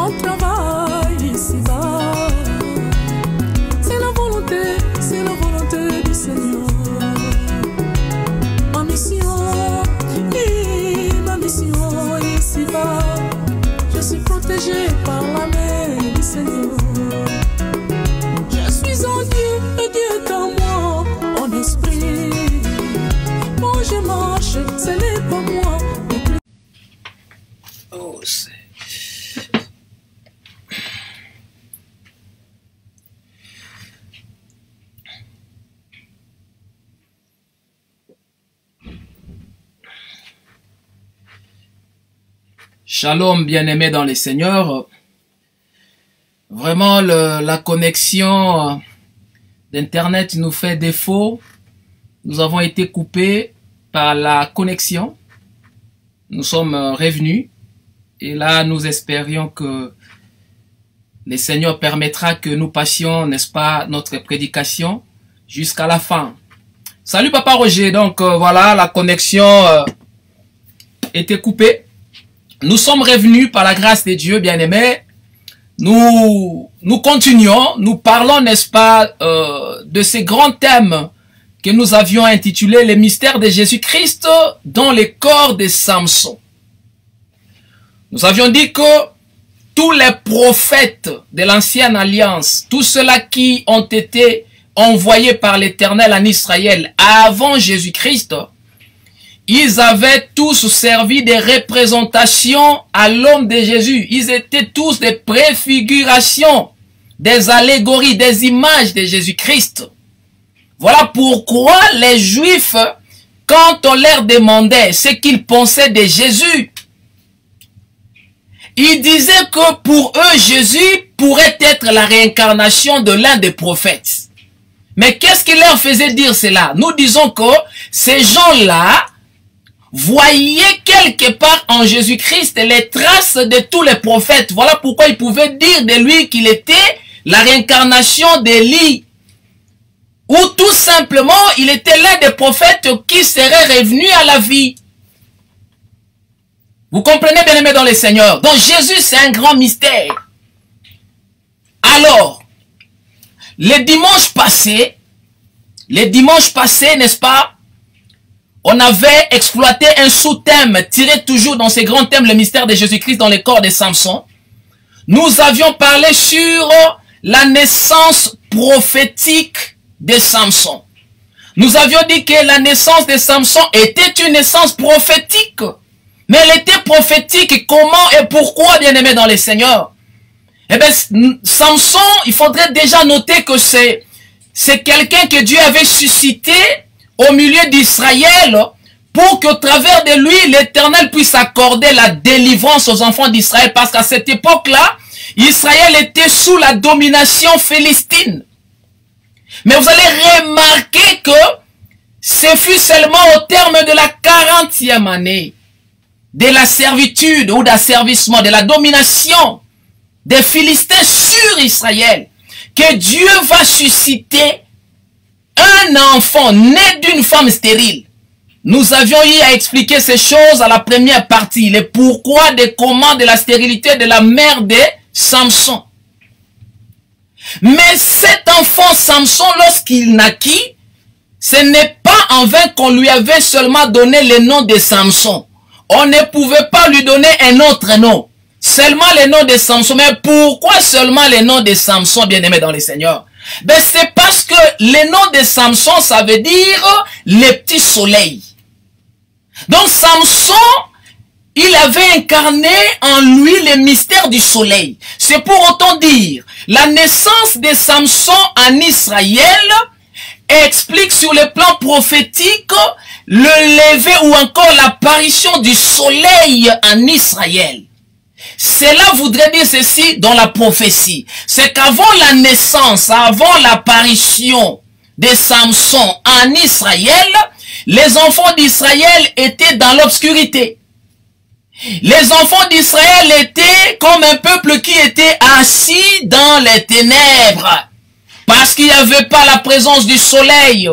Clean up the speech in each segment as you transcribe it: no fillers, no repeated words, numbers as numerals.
mon travail ici-bas. C'est la volonté du Seigneur. Ma mission ici-bas, je suis protégé par la main du Seigneur. Je suis en Dieu et Dieu est en moi, en esprit. Quand je marche, ce n'est pas moi. Oh, c'est... Shalom, bien-aimés dans les Seigneurs. Vraiment, la connexion d'Internet nous fait défaut. Nous avons été coupés par la connexion. Nous sommes revenus. Et là, nous espérions que le Seigneur permettra que nous passions, n'est-ce pas, notre prédication jusqu'à la fin. Salut Papa Roger. Donc voilà, la connexion était coupée. Nous sommes revenus par la grâce de Dieu, bien-aimés. Nous continuons, nous parlons, n'est-ce pas, de ces grands thèmes que nous avions intitulés les mystères de Jésus-Christ dans le corps de Samson. Nous avions dit que tous les prophètes de l'ancienne alliance, tous ceux-là qui ont été envoyés par l'Éternel en Israël avant Jésus-Christ, ils avaient tous servi des représentations à l'homme de Jésus. Ils étaient tous des préfigurations, des allégories, des images de Jésus-Christ. Voilà pourquoi les Juifs, quand on leur demandait ce qu'ils pensaient de Jésus, ils disaient que pour eux, Jésus pourrait être la réincarnation de l'un des prophètes. Mais qu'est-ce qui leur faisait dire cela? Nous disons que ces gens-là voyaient quelque part en Jésus-Christ les traces de tous les prophètes. Voilà pourquoi ils pouvaient dire de lui qu'il était la réincarnation d'Élie. Ou tout simplement, il était l'un des prophètes qui serait revenu à la vie. Vous comprenez, bien-aimés dans le Seigneur? Donc Jésus, c'est un grand mystère. Alors, les dimanches passés, n'est-ce pas, on avait exploité un sous-thème tiré toujours dans ces grands thèmes, le mystère de Jésus-Christ dans le corps de Samson. Nous avions parlé sur la naissance prophétique de Samson. Nous avions dit que la naissance de Samson était une naissance prophétique. Mais elle était prophétique comment et pourquoi, bien-aimés dans le Seigneur? Eh bien, Samson, il faudrait déjà noter que c'est quelqu'un que Dieu avait suscité au milieu d'Israël pour qu'au travers de lui, l'Éternel puisse accorder la délivrance aux enfants d'Israël. Parce qu'à cette époque-là, Israël était sous la domination philistine. Mais vous allez remarquer que ce fut seulement au terme de la 40e année de la servitude ou d'asservissement, de la domination des Philistins sur Israël, que Dieu va susciter un enfant né d'une femme stérile. Nous avions eu à expliquer ces choses à la première partie, le pourquoi des comment de la stérilité de la mère de Samson. Mais cet enfant Samson, lorsqu'il naquit, ce n'est pas en vain qu'on lui avait seulement donné le nom de Samson. On ne pouvait pas lui donner un autre nom. Seulement le nom de Samson. Mais pourquoi seulement le nom de Samson, bien-aimé dans le Seigneur? Ben c'est parce que le nom de Samson, ça veut dire le petit soleil. Donc Samson, il avait incarné en lui le mystère du soleil. C'est pour autant dire, la naissance de Samson en Israël explique sur le plan prophétique le lever ou encore l'apparition du soleil en Israël. Cela voudrait dire ceci dans la prophétie. C'est qu'avant la naissance, avant l'apparition de Samson en Israël, les enfants d'Israël étaient dans l'obscurité. Les enfants d'Israël étaient comme un peuple qui était assis dans les ténèbres. Parce qu'il n'y avait pas la présence du soleil.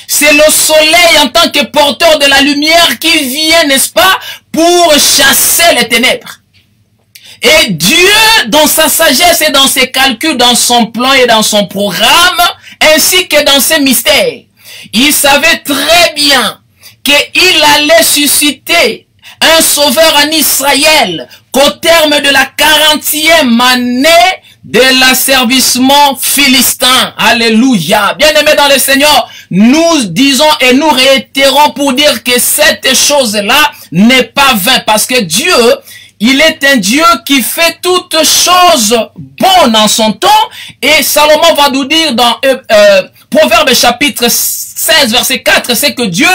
C'est le soleil en tant que porteur de la lumière qui vient, n'est-ce pas, pour chasser les ténèbres. Et Dieu, dans sa sagesse et dans ses calculs, dans son plan et dans son programme, ainsi que dans ses mystères, il savait très bien qu'il allait susciter un sauveur en Israël, qu'au terme de la 40e année de l'asservissement philistin. Alléluia. Bien-aimés dans le Seigneur, nous disons et nous réitérons pour dire que cette chose-là n'est pas vaine, parce que Dieu, il est un Dieu qui fait toutes choses bonnes en son temps, et Salomon va nous dire dans Proverbe chapitre 16 verset 4, c'est que Dieu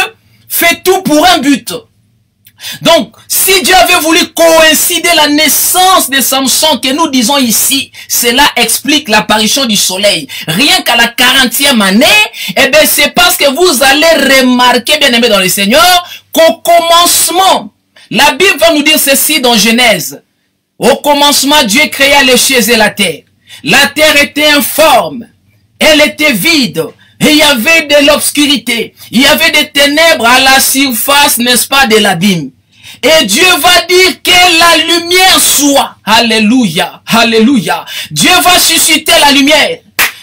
fait tout pour un but. Donc, si Dieu avait voulu coïncider la naissance de Samson que nous disons ici, cela explique l'apparition du soleil. Rien qu'à la 40e année, eh bien, c'est parce que vous allez remarquer, bien aimé dans le Seigneur, qu'au commencement, la Bible va nous dire ceci dans Genèse. Au commencement, Dieu créa les cieux et la terre. La terre était informe, elle était vide. Et il y avait de l'obscurité, il y avait des ténèbres à la surface, n'est-ce pas, de l'abîme. Et Dieu va dire que la lumière soit. Alléluia, alléluia. Dieu va susciter la lumière.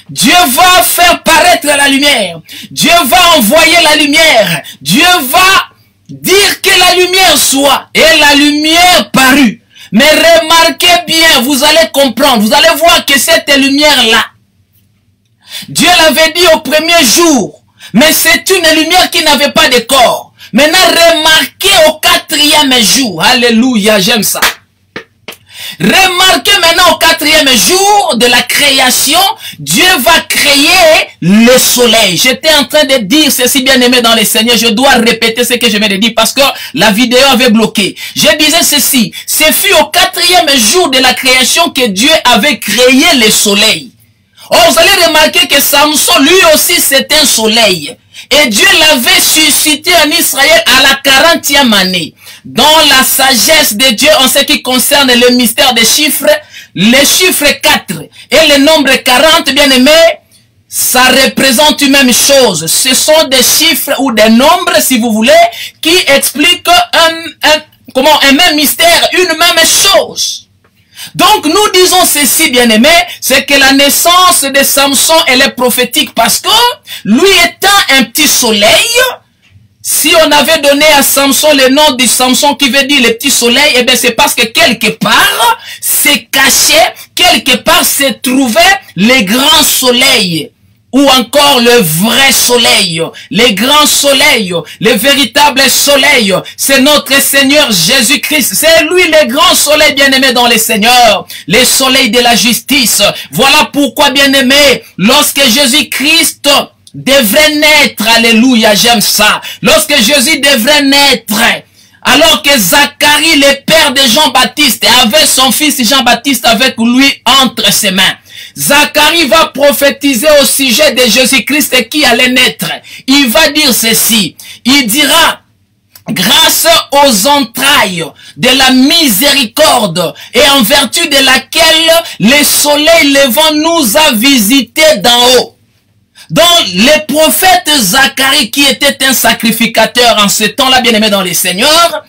Dieu va faire paraître la lumière. Dieu va envoyer la lumière. Dieu va dire que la lumière soit. Et la lumière parut. Mais remarquez bien, vous allez comprendre, vous allez voir que cette lumière-là, Dieu l'avait dit au premier jour, mais c'est une lumière qui n'avait pas de corps. Maintenant, remarquez au 4e jour. Alléluia, j'aime ça. Remarquez maintenant au 4e jour de la création, Dieu va créer le soleil. J'étais en train de dire ceci, bien aimé dans le Seigneur. Je dois répéter ce que je viens de dire parce que la vidéo avait bloqué. Je disais ceci. Ce fut au 4e jour de la création que Dieu avait créé le soleil. Or, vous allez remarquer que Samson, lui aussi, c'est un soleil. Et Dieu l'avait suscité en Israël à la 40e année. Dans la sagesse de Dieu, en ce qui concerne le mystère des chiffres, les chiffres 4 et le nombre 40, bien aimé, ça représente une même chose. Ce sont des chiffres ou des nombres, si vous voulez, qui expliquent un même mystère, une même chose. Donc, nous disons ceci, bien-aimé, c'est que la naissance de Samson, elle est prophétique parce que, lui étant un petit soleil, si on avait donné à Samson le nom de Samson qui veut dire le petit soleil, eh bien, c'est parce que quelque part, c'est caché, quelque part, se trouvait le grand soleil. Ou encore le vrai soleil, les grands soleils, le véritable soleil, c'est notre Seigneur Jésus-Christ. C'est lui le grand soleil, bien-aimé dans le Seigneur, le soleil de la justice. Voilà pourquoi, bien-aimé, lorsque Jésus-Christ devrait naître, alléluia, j'aime ça, lorsque Jésus devrait naître, alors que Zacharie, le père de Jean-Baptiste, avait son fils Jean-Baptiste avec lui entre ses mains, Zacharie va prophétiser au sujet de Jésus-Christ qui allait naître. Il va dire ceci. Il dira, grâce aux entrailles de la miséricorde et en vertu de laquelle le soleil levant nous a visités d'en haut. Donc, le prophète Zacharie, qui était un sacrificateur en ce temps-là, bien aimé dans les seigneurs,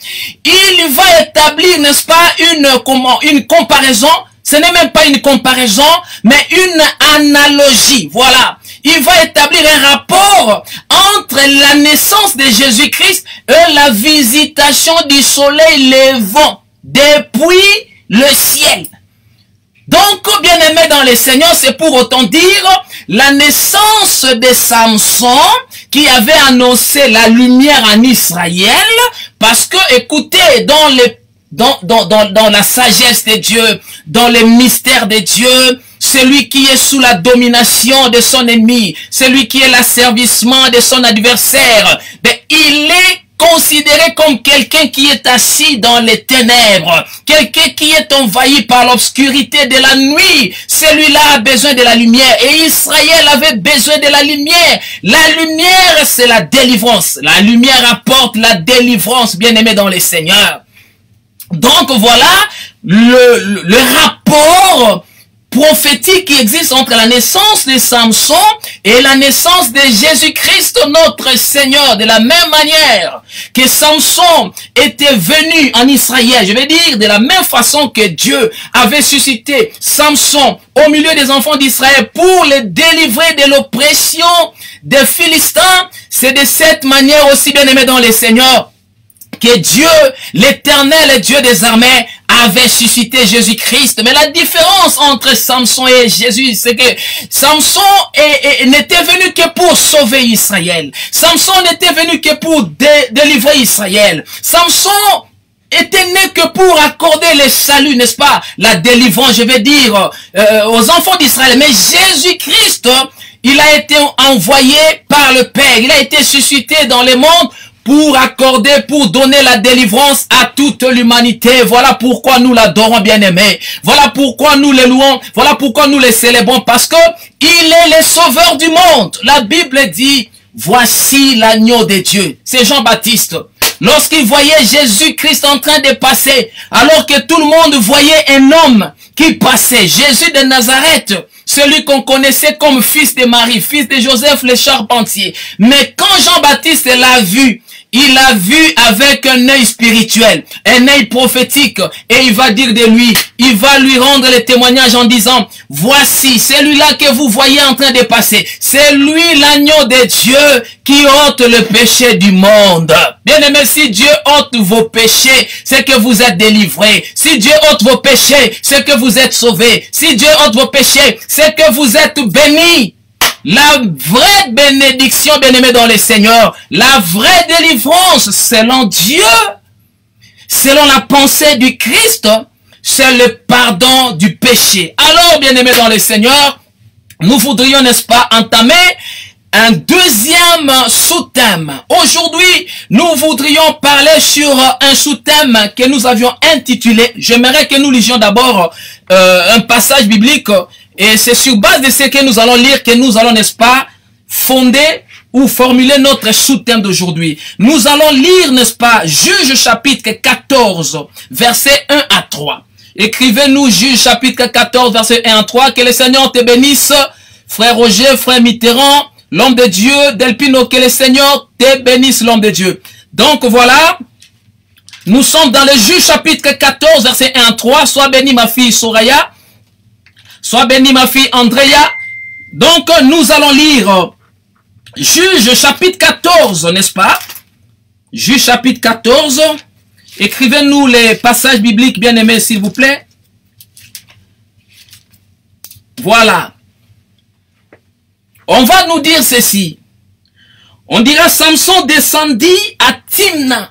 il va établir, n'est-ce pas, une comparaison. Ce n'est même pas une comparaison, mais une analogie. Voilà. Il va établir un rapport entre la naissance de Jésus-Christ et la visitation du soleil levant depuis le ciel. Donc, bien aimé dans le Seigneur, c'est pour autant dire la naissance de Samson qui avait annoncé la lumière en Israël, parce que, écoutez, dans la sagesse de Dieu, dans le mystère de Dieu, celui qui est sous la domination de son ennemi, celui qui est l'asservissement de son adversaire, ben, il est considéré comme quelqu'un qui est assis dans les ténèbres, quelqu'un qui est envahi par l'obscurité de la nuit. Celui-là a besoin de la lumière et Israël avait besoin de la lumière. La lumière, c'est la délivrance. La lumière apporte la délivrance, bien-aimé dans le Seigneur. Donc voilà le rapport prophétique qui existe entre la naissance de Samson et la naissance de Jésus-Christ, notre Seigneur. De la même manière que Samson était venu en Israël, je vais dire de la même façon que Dieu avait suscité Samson au milieu des enfants d'Israël pour les délivrer de l'oppression des Philistins, c'est de cette manière aussi, bien aimé dans le Seigneur, que Dieu, l'Éternel Dieu des armées, avait suscité Jésus-Christ. Mais la différence entre Samson et Jésus, c'est que Samson n'était venu que pour sauver Israël. Samson n'était venu que pour délivrer Israël. Samson était né que pour accorder le salut, n'est-ce pas? La délivrance, je vais dire, aux enfants d'Israël. Mais Jésus-Christ, il a été envoyé par le Père. Il a été suscité dans le monde pour accorder, pour donner la délivrance à toute l'humanité. Voilà pourquoi nous l'adorons, bien-aimé. Voilà pourquoi nous le louons. Voilà pourquoi nous le célébrons. Parce que il est le sauveur du monde. La Bible dit, voici l'agneau de Dieu. C'est Jean-Baptiste. Lorsqu'il voyait Jésus-Christ en train de passer, alors que tout le monde voyait un homme qui passait, Jésus de Nazareth, celui qu'on connaissait comme fils de Marie, fils de Joseph le charpentier. Mais quand Jean-Baptiste l'a vu, il l'a vu avec un œil spirituel, un œil prophétique, et il va dire de lui, il va lui rendre le témoignage en disant, voici, celui-là que vous voyez en train de passer, c'est lui l'agneau de Dieu qui ôte le péché du monde. Bien aimé, si Dieu ôte vos péchés, c'est que vous êtes délivrés. Si Dieu ôte vos péchés, c'est que vous êtes sauvés. Si Dieu ôte vos péchés, c'est que vous êtes bénis. La vraie bénédiction, bien-aimé dans le Seigneur, la vraie délivrance selon Dieu, selon la pensée du Christ, c'est le pardon du péché. Alors, bien-aimé dans le Seigneur, nous voudrions, n'est-ce pas, entamer un deuxième sous-thème. Aujourd'hui, nous voudrions parler sur un sous-thème que nous avions intitulé, j'aimerais que nous lisions d'abord un passage biblique. Et c'est sur base de ce que nous allons lire que nous allons, n'est-ce pas, fonder ou formuler notre sous-thème d'aujourd'hui. Nous allons lire, n'est-ce pas, Juge chapitre 14, versets 1 à 3. Écrivez-nous Juge chapitre 14, versets 1 à 3. Que le Seigneur te bénisse, frère Roger, frère Mitterrand, l'homme de Dieu, Delpino, que le Seigneur te bénisse, l'homme de Dieu. Donc voilà, nous sommes dans le Juge chapitre 14, versets 1 à 3. Sois béni ma fille Soraya. Sois bénie ma fille Andrea. Donc nous allons lire Juge chapitre 14, n'est-ce pas? Juge chapitre 14. Écrivez-nous les passages bibliques bien-aimés s'il vous plaît. Voilà. On va nous dire ceci. On dira Samson descendit à Timna.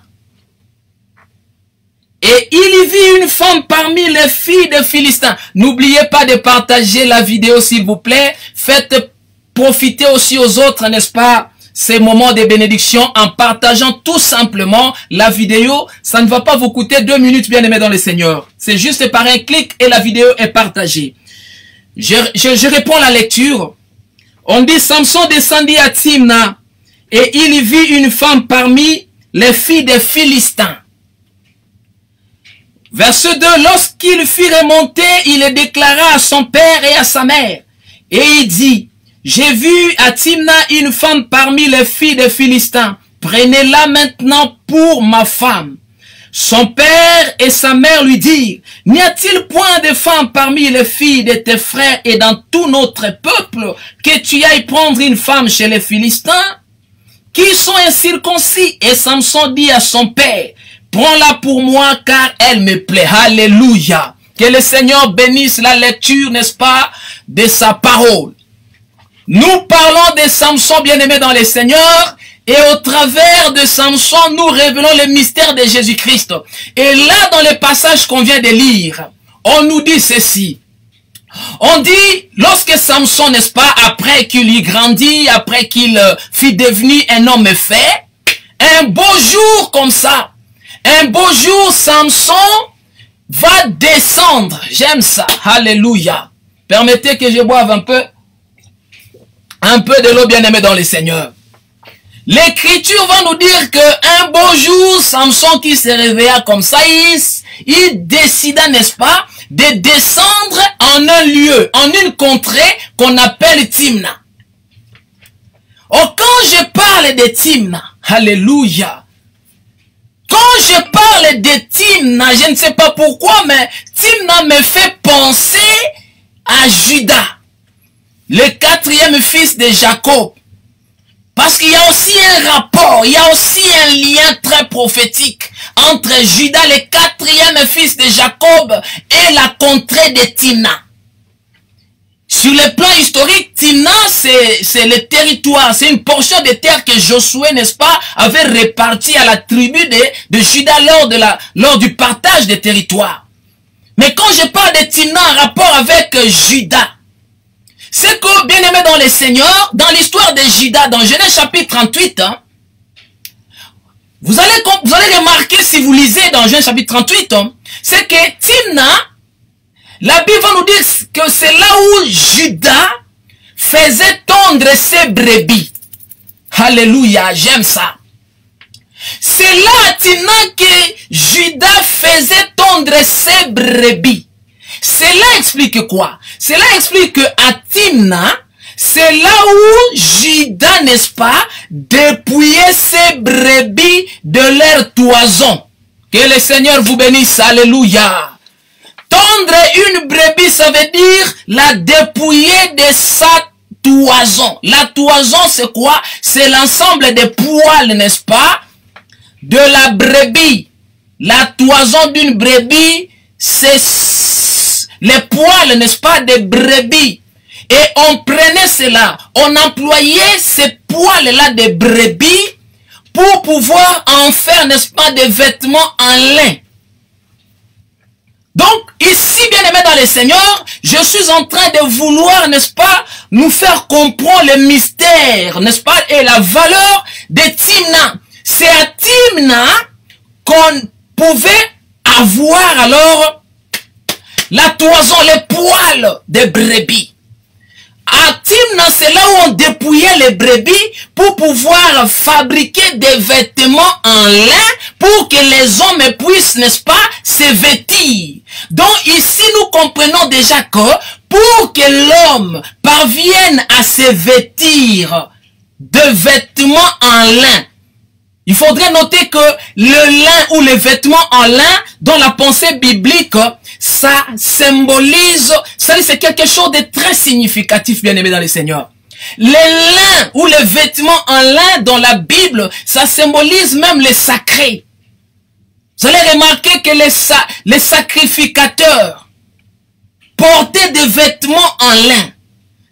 Et il y vit une femme parmi les filles des Philistins. N'oubliez pas de partager la vidéo s'il vous plaît. Faites profiter aussi aux autres, n'est-ce pas, ces moments de bénédiction en partageant tout simplement la vidéo. Ça ne va pas vous coûter 2 minutes, bien aimés dans le Seigneur. C'est juste par un clic et la vidéo est partagée. Je réponds à la lecture. On dit Samson descendit à Timna et il y vit une femme parmi les filles des Philistins. Verset 2, lorsqu'il fut remonté, il le déclara à son père et à sa mère. Et il dit, j'ai vu à Timna une femme parmi les filles des Philistins. Prenez-la maintenant pour ma femme. Son père et sa mère lui dirent, n'y a-t-il point de femme parmi les filles de tes frères et dans tout notre peuple que tu ailles prendre une femme chez les Philistins qui sont incirconcis? Et Samson dit à son père, prends-la pour moi car elle me plaît. Alléluia. Que le Seigneur bénisse la lecture, n'est-ce pas, de sa parole. Nous parlons de Samson bien-aimé dans le Seigneur et au travers de Samson, nous révélons le mystère de Jésus-Christ. Et là, dans le passage qu'on vient de lire, on nous dit ceci. On dit, lorsque Samson, n'est-ce pas, après qu'il y grandit, après qu'il fut devenu un homme fait, un beau jour comme ça, un beau jour, Samson va descendre. J'aime ça. Alléluia. Permettez que je boive un peu de l'eau bien-aimée dans le Seigneur. L'Écriture va nous dire qu'un beau jour, Samson qui se réveilla comme ça, il décida, n'est-ce pas, de descendre en un lieu, en une contrée qu'on appelle Timna. Oh, quand je parle de Timna, alléluia, quand je parle de Timna, je ne sais pas pourquoi, mais Timna me fait penser à Judas, le quatrième fils de Jacob. Parce qu'il y a aussi un rapport, il y a aussi un lien très prophétique entre Judas, le quatrième fils de Jacob, et la contrée de Timna. Sur le plan historique, Timna, c'est le territoire, c'est une portion de terre que Josué, n'est-ce pas, avait répartie à la tribu de Judas lors du partage des territoires. Mais quand je parle de Timna en rapport avec Judas, c'est que, bien aimé dans le Seigneur, dans l'histoire de Judas, dans Genèse chapitre 38, hein, vous allez remarquer si vous lisez dans Genèse chapitre 38, hein, c'est que Timna, la Bible va nous dire que c'est là où Judas faisait tondre ses brebis. Alléluia, j'aime ça. C'est là à Timna que Judas faisait tondre ses brebis. Cela explique quoi? Cela explique que à Timna, c'est là où Judas, n'est-ce pas, dépouillait ses brebis de leur toison. Que le Seigneur vous bénisse, alléluia. Tondre une brebis, ça veut dire la dépouiller de sa toison. La toison, c'est quoi? C'est l'ensemble des poils, n'est-ce pas, de la brebis. La toison d'une brebis, c'est les poils, n'est-ce pas, des brebis. Et on prenait cela, on employait ces poils-là de brebis pour pouvoir en faire, n'est-ce pas, des vêtements en lin. Donc, ici, bien aimé dans le Seigneur, je suis en train de vouloir, n'est-ce pas, nous faire comprendre le mystère, n'est-ce pas, et la valeur de Timna. C'est à Timna qu'on pouvait avoir alors la toison, les poils des brebis. À Timna, c'est là où on dépouillait les brebis pour pouvoir fabriquer des vêtements en lin pour que les hommes puissent, n'est-ce pas, se vêtir. Donc ici, nous comprenons déjà que pour que l'homme parvienne à se vêtir de vêtements en lin, il faudrait noter que le lin ou les vêtements en lin, dans la pensée biblique, ça symbolise, c'est quelque chose de très significatif, bien aimé dans le Seigneur. Les lins ou les vêtements en lin dans la Bible, ça symbolise même les sacrés. Vous allez remarquer que les sacrificateurs portaient des vêtements en lin.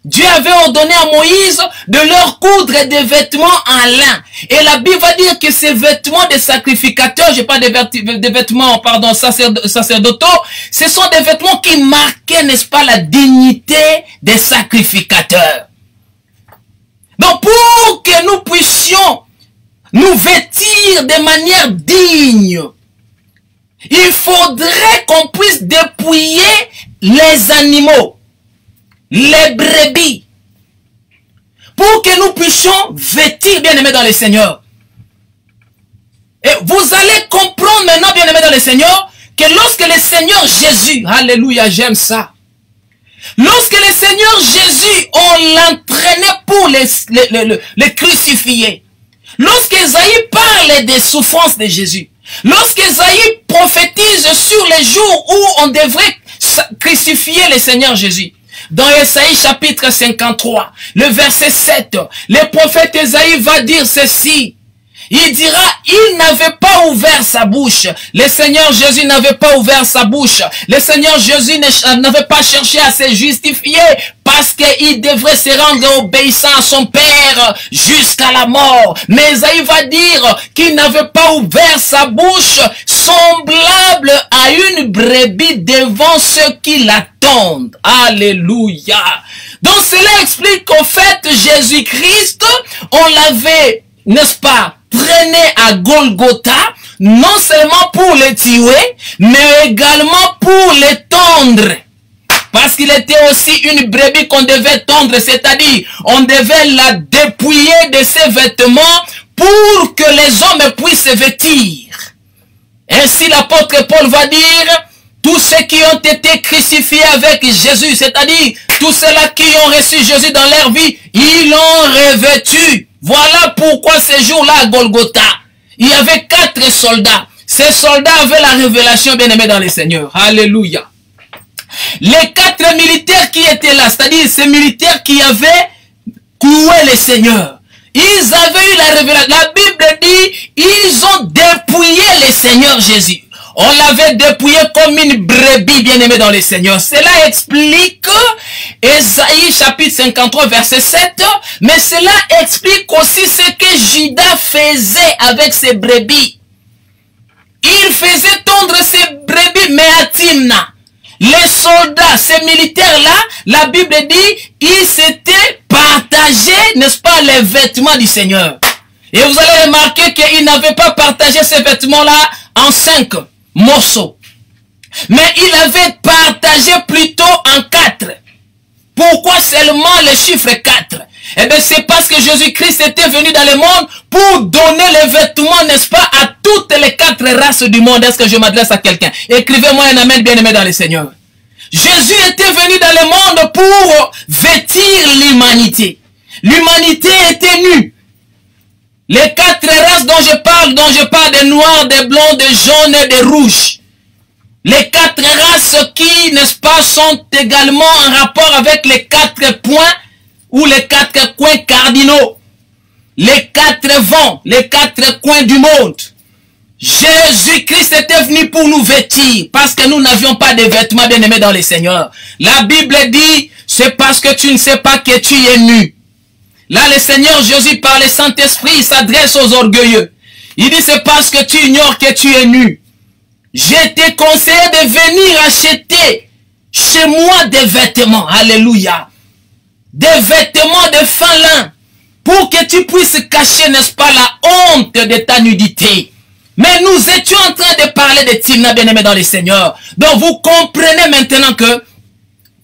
Dieu avait ordonné à Moïse de leur coudre des vêtements en lin. Et la Bible va dire que ces vêtements des sacrificateurs, je parle des vêtements, pardon, sacerdotaux, ce sont des vêtements qui marquaient, n'est-ce pas, la dignité des sacrificateurs. Donc, pour que nous puissions nous vêtir de manière digne, il faudrait qu'on puisse dépouiller les animaux, les brebis, pour que nous puissions vêtir, bien aimés dans le Seigneur. Et vous allez comprendre maintenant, bien aimés dans le Seigneur, que lorsque le Seigneur Jésus, alléluia, j'aime ça, lorsque le Seigneur Jésus, on l'entraînait pour les crucifier, lorsque Isaïe parle des souffrances de Jésus, lorsque Isaïe prophétise sur les jours où on devrait crucifier le Seigneur Jésus, dans Esaïe chapitre 53, le verset 7, le prophète Esaïe va dire ceci. Il dira, il n'avait pas ouvert sa bouche. Le Seigneur Jésus n'avait pas ouvert sa bouche. Le Seigneur Jésus n'avait pas cherché à se justifier parce qu'il devrait se rendre obéissant à son Père jusqu'à la mort. Mais Esaïe va dire qu'il n'avait pas ouvert sa bouche semblable à une brebis devant ceux qui l'attendent. Alléluia. Donc cela explique qu'en fait Jésus-Christ, on l'avait, n'est-ce pas, traîné à Golgotha, non seulement pour le tuer, mais également pour le tondre. Parce qu'il était aussi une brebis qu'on devait tondre, c'est-à-dire on devait la dépouiller de ses vêtements pour que les hommes puissent se vêtir. Ainsi l'apôtre Paul va dire tous ceux qui ont été crucifiés avec Jésus, c'est-à-dire tous ceux-là qui ont reçu Jésus dans leur vie, ils l'ont revêtu. Voilà pourquoi ce jour-là à Golgotha, il y avait 4 soldats. Ces soldats avaient la révélation, bien-aimés dans le Seigneur. Alléluia. Les 4 militaires qui étaient là, c'est-à-dire ces militaires qui avaient cloué le Seigneur, ils avaient eu la révélation. La Bible dit, ils ont dépouillé le Seigneur Jésus. On l'avait dépouillé comme une brebis, bien-aimée dans le Seigneur. Cela explique Ésaïe chapitre 53 verset 7. Mais cela explique aussi ce que Judas faisait avec ses brebis. Il faisait tondre ses brebis, mais à Timna. Les soldats, ces militaires-là, la Bible dit, ils s'étaient partagés, n'est-ce pas, les vêtements du Seigneur. Et vous allez remarquer qu'ils n'avaient pas partagé ces vêtements-là en 5 morceaux. Mais ils avaient partagé plutôt en 4. Pourquoi seulement le chiffre 4? Eh bien, c'est parce que Jésus-Christ était venu dans le monde pour donner les vêtements, n'est-ce pas, à toutes les 4 races du monde. Est-ce que je m'adresse à quelqu'un? Écrivez-moi un amen, bien-aimé dans le Seigneur. Jésus était venu dans le monde pour vêtir l'humanité. L'humanité était nue. Les 4 races dont je parle des noirs, des blancs, des jaunes et des rouges. Les 4 races qui, n'est-ce pas, sont également en rapport avec les 4 points ou les 4 coins cardinaux. Les 4 vents, les 4 coins du monde. Jésus-Christ était venu pour nous vêtir parce que nous n'avions pas de vêtements, bien-aimés dans le Seigneur. La Bible dit, c'est parce que tu ne sais pas que tu es nu. Là, le Seigneur Jésus, par le Saint-Esprit, s'adresse aux orgueilleux. Il dit, c'est parce que tu ignores que tu es nu. Je te conseille de venir acheter chez moi des vêtements. Alléluia. Des vêtements de fin lin. Pour que tu puisses cacher, n'est-ce pas, la honte de ta nudité. Mais nous étions en train de parler de Timna, bien-aimé dans le Seigneur. Donc vous comprenez maintenant que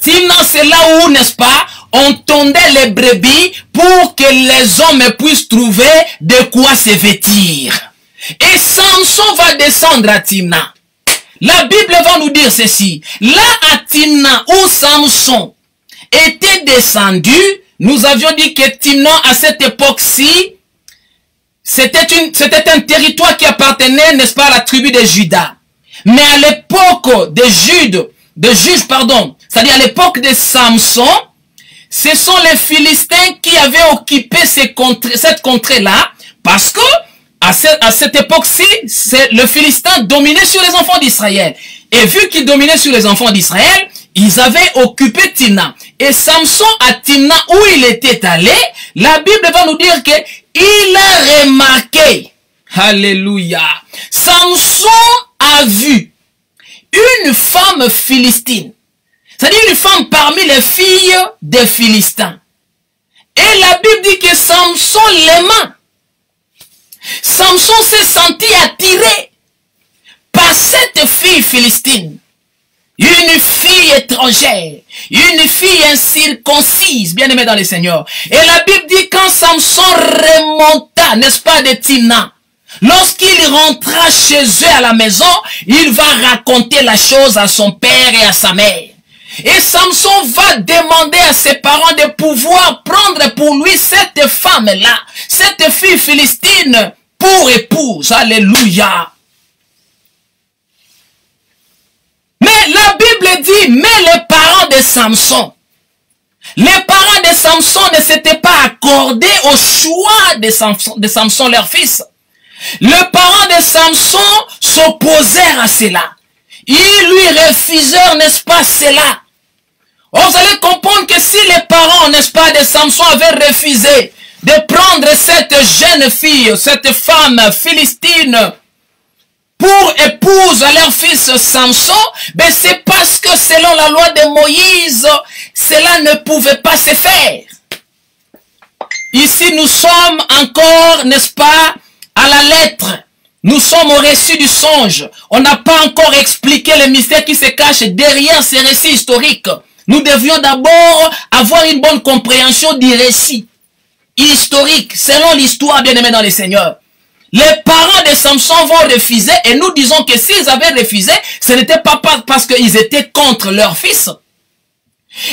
Timna, c'est là où, n'est-ce pas, on tondait les brebis pour que les hommes puissent trouver de quoi se vêtir. Et Samson va descendre à Timna. La Bible va nous dire ceci. Là à Timna, où Samson était descendu, nous avions dit que Timna, à cette époque-ci, c'était un territoire qui appartenait, n'est-ce pas, à la tribu de Juda. Mais à l'époque de Juge, c'est-à-dire à l'époque de Samson, ce sont les Philistins qui avaient occupé cette contrée-là, parce que à cette époque-ci, le Philistin dominait sur les enfants d'Israël. Et vu qu'il dominait sur les enfants d'Israël, ils avaient occupé Timna. Et Samson, à Timna, où il était allé, la Bible va nous dire que il a remarqué, alléluia, Samson a vu une femme philistine, c'est-à-dire une femme parmi les filles des Philistins. Et la Bible dit que Samson l'aima. Samson s'est senti attiré par cette fille philistine. Une fille étrangère, une fille incirconcise, bien aimée dans le Seigneur. Et la Bible dit quand Samson remonta, n'est-ce pas, de Timna, lorsqu'il rentra chez eux à la maison, il va raconter la chose à son père et à sa mère. Et Samson va demander à ses parents de pouvoir prendre pour lui cette femme-là, cette fille philistine, pour épouse. Alléluia. Mais la Bible dit, mais les parents de Samson ne s'étaient pas accordés au choix de Samson, leur fils. Les parents de Samson s'opposèrent à cela. Ils lui refusèrent, n'est-ce pas, cela. Vous allez comprendre que si les parents, n'est-ce pas, de Samson avaient refusé de prendre cette jeune fille, cette femme philistine, pour épouse à leur fils Samson, ben c'est parce que selon la loi de Moïse, cela ne pouvait pas se faire. Ici, nous sommes encore, n'est-ce pas, à la lettre. Nous sommes au récit du songe. On n'a pas encore expliqué le mystère qui se cache derrière ces récits historiques. Nous devions d'abord avoir une bonne compréhension du récit historique, selon l'histoire, bien-aimée dans le Seigneur. Les parents de Samson vont refuser et nous disons que s'ils avaient refusé, ce n'était pas parce qu'ils étaient contre leur fils.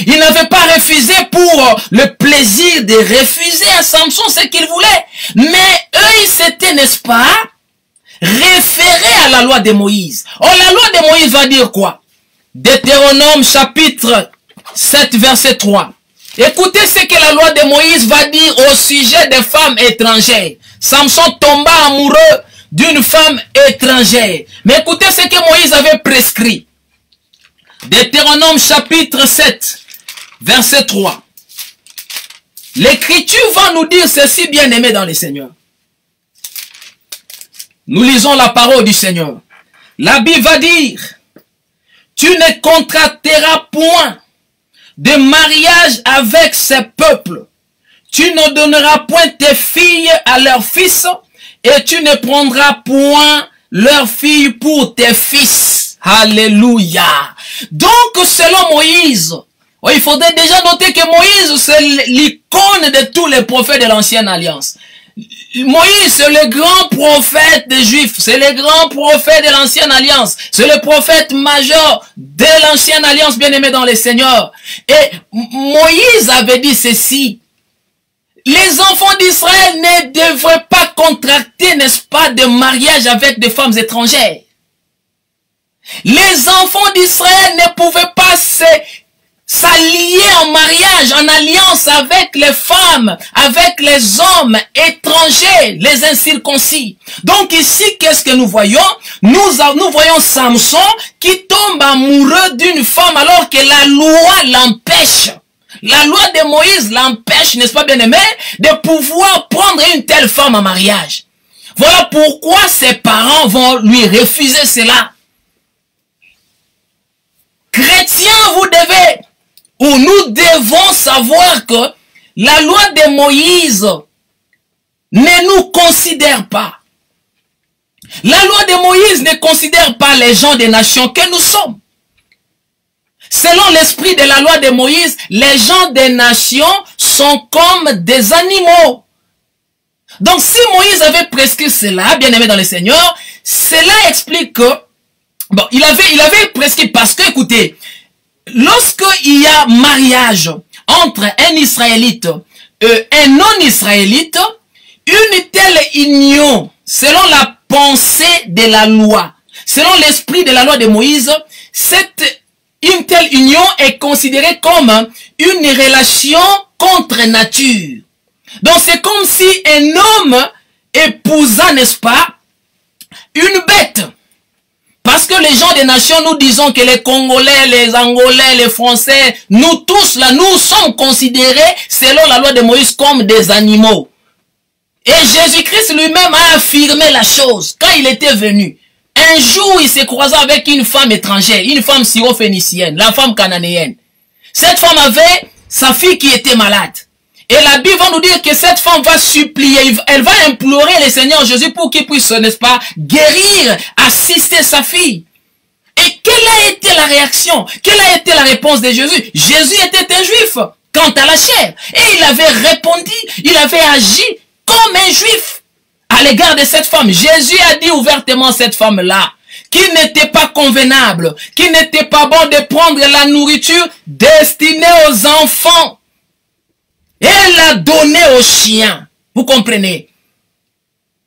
Ils n'avaient pas refusé pour le plaisir de refuser à Samson ce qu'il voulait. Mais eux, ils s'étaient, n'est-ce pas, référés à la loi de Moïse. Or, la loi de Moïse va dire quoi? Deutéronome chapitre 7, verset 3. Écoutez ce que la loi de Moïse va dire au sujet des femmes étrangères. Samson tomba amoureux d'une femme étrangère. Mais écoutez ce que Moïse avait prescrit. Deutéronome chapitre 7, verset 3. L'Écriture va nous dire ceci, bien-aimés dans le Seigneur. Nous lisons la parole du Seigneur. La Bible va dire, tu ne contracteras point de mariage avec ces peuples. Tu ne donneras point tes filles à leurs fils et tu ne prendras point leurs filles pour tes fils. Alléluia. Donc, selon Moïse, il faudrait déjà noter que Moïse, c'est l'icône de tous les prophètes de l'ancienne alliance. Moïse, c'est le grand prophète des Juifs. C'est le grand prophète de l'ancienne alliance. C'est le prophète majeur de l'ancienne alliance, bien-aimé dans le Seigneur. Et Moïse avait dit ceci. Les enfants d'Israël ne devraient pas contracter, n'est-ce pas, de mariage avec des femmes étrangères. Les enfants d'Israël ne pouvaient pas s'allier en mariage, en alliance avec les femmes, avec les hommes étrangers, les incirconcis. Donc ici, qu'est-ce que nous voyons? Nous voyons Samson qui tombe amoureux d'une femme alors que la loi l'empêche. La loi de Moïse l'empêche, n'est-ce pas, bien-aimé, de pouvoir prendre une telle femme en mariage. Voilà pourquoi ses parents vont lui refuser cela. Chrétiens, vous devez, ou nous devons savoir que la loi de Moïse ne nous considère pas. La loi de Moïse ne considère pas les gens des nations que nous sommes. Selon l'esprit de la loi de Moïse, les gens des nations sont comme des animaux. Donc si Moïse avait prescrit cela, bien aimé dans le Seigneur, cela explique que, bon, il avait prescrit parce que, écoutez, lorsqu'il y a mariage entre un Israélite et un non-Israélite, une telle union, selon la pensée de la loi, selon l'esprit de la loi de Moïse, une telle union est considérée comme une relation contre nature. Donc c'est comme si un homme épousa, n'est-ce pas, une bête. Parce que les gens des nations, nous disons que les Congolais, les Angolais, les Français, nous tous là, nous sommes considérés selon la loi de Moïse comme des animaux. Et Jésus-Christ lui-même a affirmé la chose quand il était venu. Un jour, il s'est croisé avec une femme étrangère, une femme syrophénicienne, la femme cananéenne. Cette femme avait sa fille qui était malade. Et la Bible va nous dire que cette femme va supplier, elle va implorer le Seigneur Jésus pour qu'il puisse, n'est-ce pas, guérir, assister sa fille. Et quelle a été la réaction? Quelle a été la réponse de Jésus? Jésus était un juif quant à la chair. Et il avait répondu, il avait agi comme un juif à l'égard de cette femme. Jésus a dit ouvertement à cette femme-là qu'il n'était pas convenable, qu'il n'était pas bon de prendre la nourriture destinée aux enfants. Elle l'a donné aux chiens. Vous comprenez?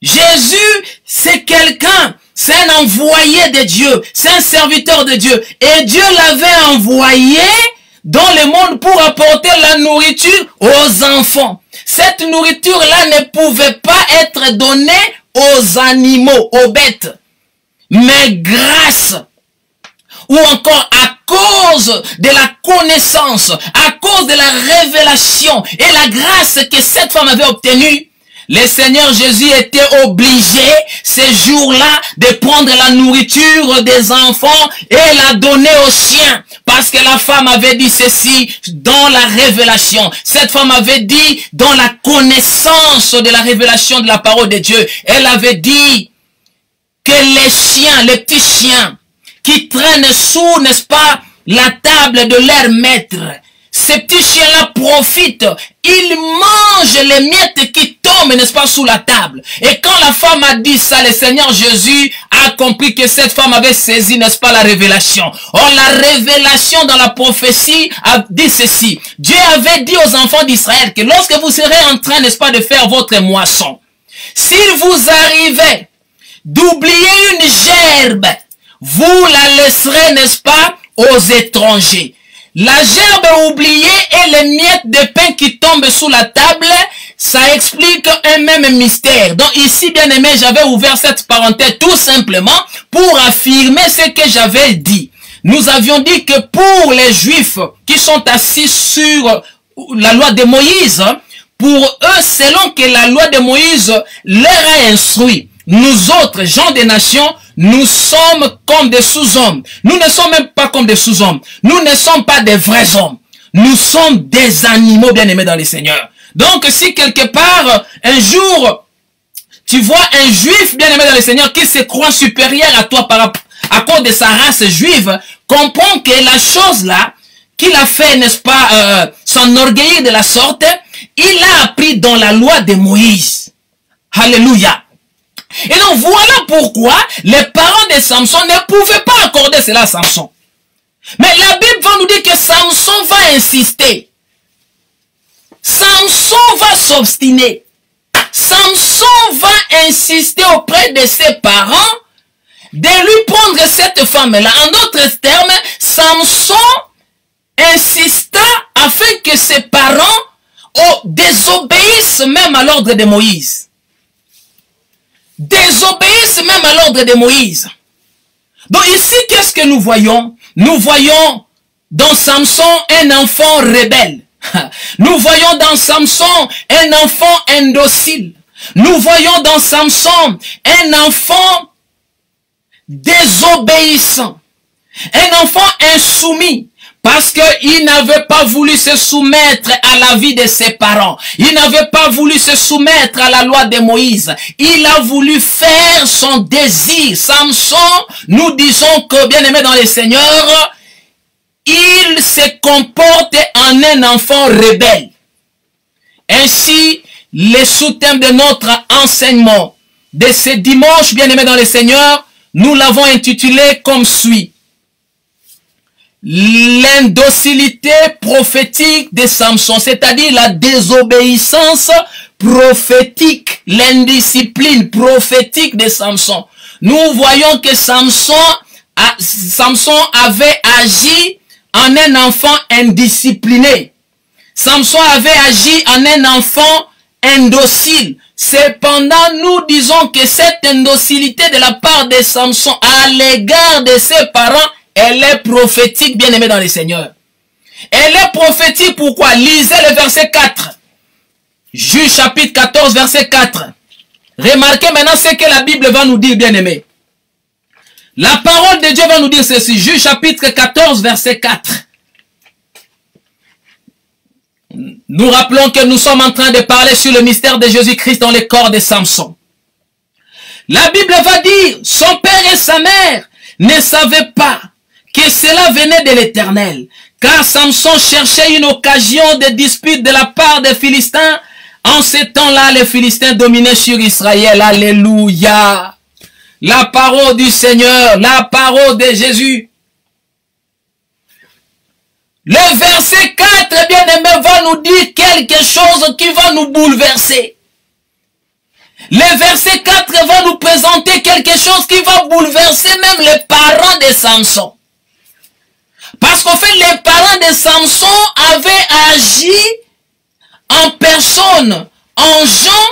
Jésus, c'est quelqu'un, c'est un envoyé de Dieu, c'est un serviteur de Dieu. Et Dieu l'avait envoyé dans le monde pour apporter la nourriture aux enfants. Cette nourriture-là ne pouvait pas être donnée aux animaux, aux bêtes. Mais grâce, ou encore à cause de la connaissance, à cause de la révélation et la grâce que cette femme avait obtenue, le Seigneur Jésus était obligé, ces jours-là, de prendre la nourriture des enfants et la donner aux chiens. Parce que la femme avait dit ceci dans la révélation. Cette femme avait dit dans la connaissance de la révélation de la parole de Dieu. Elle avait dit que les chiens, les petits chiens, qui traînent sous, n'est-ce pas, la table de leur maître, ces petits chiens-là profitent. Ils mangent les miettes qui tombent tombe, n'est-ce pas, sous la table. Et quand la femme a dit ça, le Seigneur Jésus a compris que cette femme avait saisi, n'est-ce pas, la révélation. Or, la révélation dans la prophétie a dit ceci. Dieu avait dit aux enfants d'Israël que lorsque vous serez en train, n'est-ce pas, de faire votre moisson, s'il vous arrivait d'oublier une gerbe, vous la laisserez, n'est-ce pas, aux étrangers. La gerbe oubliée et les miettes de pain qui tombent sous la table, ça explique un même mystère. Donc ici, bien aimé, j'avais ouvert cette parenthèse tout simplement pour affirmer ce que j'avais dit. Nous avions dit que pour les Juifs qui sont assis sur la loi de Moïse, pour eux, selon que la loi de Moïse leur a instruit, nous autres, gens des nations, nous sommes comme des sous-hommes. Nous ne sommes même pas comme des sous-hommes. Nous ne sommes pas des vrais hommes. Nous sommes des animaux bien-aimés dans le Seigneur. Donc, si quelque part, un jour, tu vois un juif bien-aimé dans le Seigneur qui se croit supérieur à toi à cause de sa race juive, comprends que la chose là, qu'il a fait, n'est-ce pas, s'enorgueillir de la sorte, il a appris dans la loi de Moïse. Alléluia. Et donc voilà pourquoi les parents de Samson ne pouvaient pas accorder cela à Samson. Mais la Bible va nous dire que Samson va insister. Samson va s'obstiner. Samson va insister auprès de ses parents de lui prendre cette femme-là. En d'autres termes, Samson insista afin que ses parents désobéissent même à l'ordre de Moïse. Désobéissent même à l'ordre de Moïse. Donc ici, qu'est-ce que nous voyons? Nous voyons dans Samson un enfant rebelle. Nous voyons dans Samson un enfant indocile. Nous voyons dans Samson un enfant désobéissant. Un enfant insoumis. Parce qu'il n'avait pas voulu se soumettre à la vie de ses parents. Il n'avait pas voulu se soumettre à la loi de Moïse. Il a voulu faire son désir. Samson, nous disons que, bien aimé dans le Seigneur, il se comporte en un enfant rebelle. Ainsi, le sous-thème de notre enseignement de ce dimanche, bien aimé dans le Seigneur, nous l'avons intitulé comme suit. L'indocilité prophétique de Samson, c'est-à-dire la désobéissance prophétique, l'indiscipline prophétique de Samson. Nous voyons que Samson avait agi en un enfant indiscipliné. Samson avait agi en un enfant indocile. Cependant, nous disons que cette indocilité de la part de Samson à l'égard de ses parents, elle est prophétique, bien aimée dans le Seigneur. Elle est prophétique, pourquoi? Lisez le verset 4. Juge chapitre 14, verset 4. Remarquez maintenant ce que la Bible va nous dire, bien aimé. La parole de Dieu va nous dire ceci. Juge chapitre 14, verset 4. Nous rappelons que nous sommes en train de parler sur le mystère de Jésus-Christ dans le corps de Samson. La Bible va dire, son père et sa mère ne savaient pas que cela venait de l'Éternel, car Samson cherchait une occasion de dispute de la part des Philistins. En ce temps-là, les Philistins dominaient sur Israël. Alléluia. La parole du Seigneur, la parole de Jésus. Le verset 4, bien aimé, va nous dire quelque chose qui va nous bouleverser. Le verset 4 va nous présenter quelque chose qui va bouleverser même les parents de Samson. Parce qu'en fait, les parents de Samson avaient agi en personne, en gens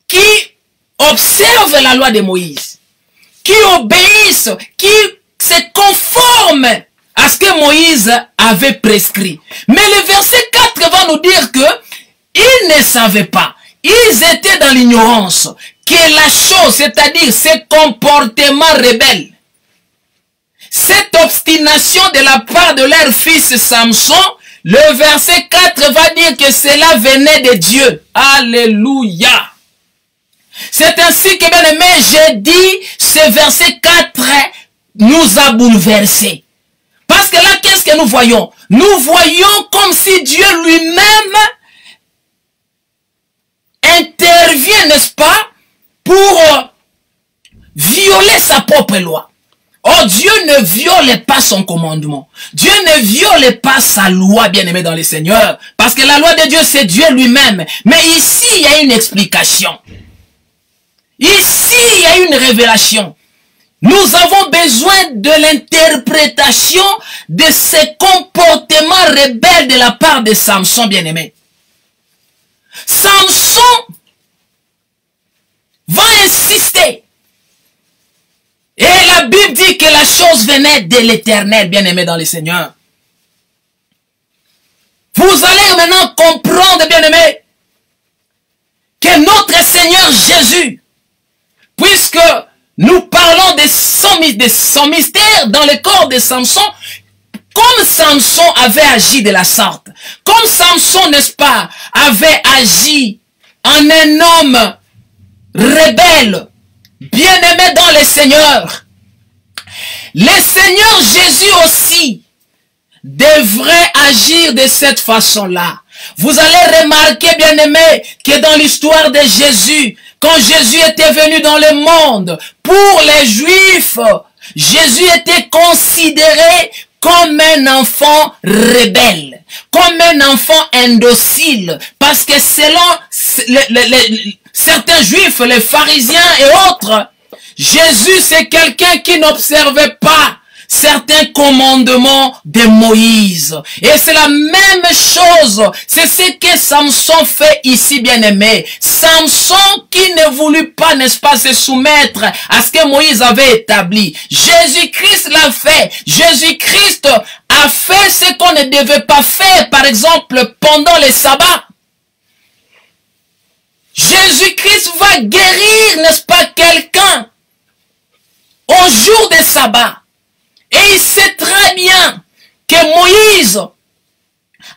qui observent la loi de Moïse, qui obéissent, qui se conforment à ce que Moïse avait prescrit. Mais le verset 4 va nous dire que ils ne savaient pas, ils étaient dans l'ignorance, que la chose, c'est-à-dire ces comportements rebelles, cette obstination de la part de leur fils Samson, le verset 4 va dire que cela venait de Dieu. Alléluia. C'est ainsi que, bien aimé, j'ai dit, ce verset 4 nous a bouleversés. Parce que là, qu'est-ce que nous voyons? Nous voyons comme si Dieu lui-même intervient, n'est-ce pas, pour violer sa propre loi. Oh, Dieu ne viole pas son commandement. Dieu ne viole pas sa loi, bien-aimé dans le Seigneur. Parce que la loi de Dieu, c'est Dieu lui-même. Mais ici, il y a une explication. Ici, il y a une révélation. Nous avons besoin de l'interprétation de ces comportements rebelles de la part de Samson, bien-aimé. Samson va insister. Et la Bible dit que la chose venait de l'Éternel, bien-aimé dans le Seigneur. Vous allez maintenant comprendre, bien-aimé, que notre Seigneur Jésus, puisque nous parlons de son mystère dans le corps de Samson, comme Samson avait agi de la sorte, comme Samson, n'est-ce pas, avait agi en un homme rebelle, bien-aimé dans le Seigneur, le Seigneur Jésus aussi devrait agir de cette façon-là. Vous allez remarquer, bien-aimé, que dans l'histoire de Jésus, quand Jésus était venu dans le monde, pour les Juifs, Jésus était considéré comme un enfant rebelle, comme un enfant indocile, parce que selon certains Juifs, les pharisiens et autres, Jésus c'est quelqu'un qui n'observait pas certains commandements de Moïse. Et c'est la même chose. C'est ce que Samson fait ici, bien-aimé. Samson qui ne voulut pas, n'est-ce pas, se soumettre à ce que Moïse avait établi. Jésus-Christ l'a fait. Jésus-Christ a fait ce qu'on ne devait pas faire, par exemple, pendant les sabbats. Jésus-Christ va guérir, n'est-ce pas, quelqu'un au jour des sabbats. Et il sait très bien que Moïse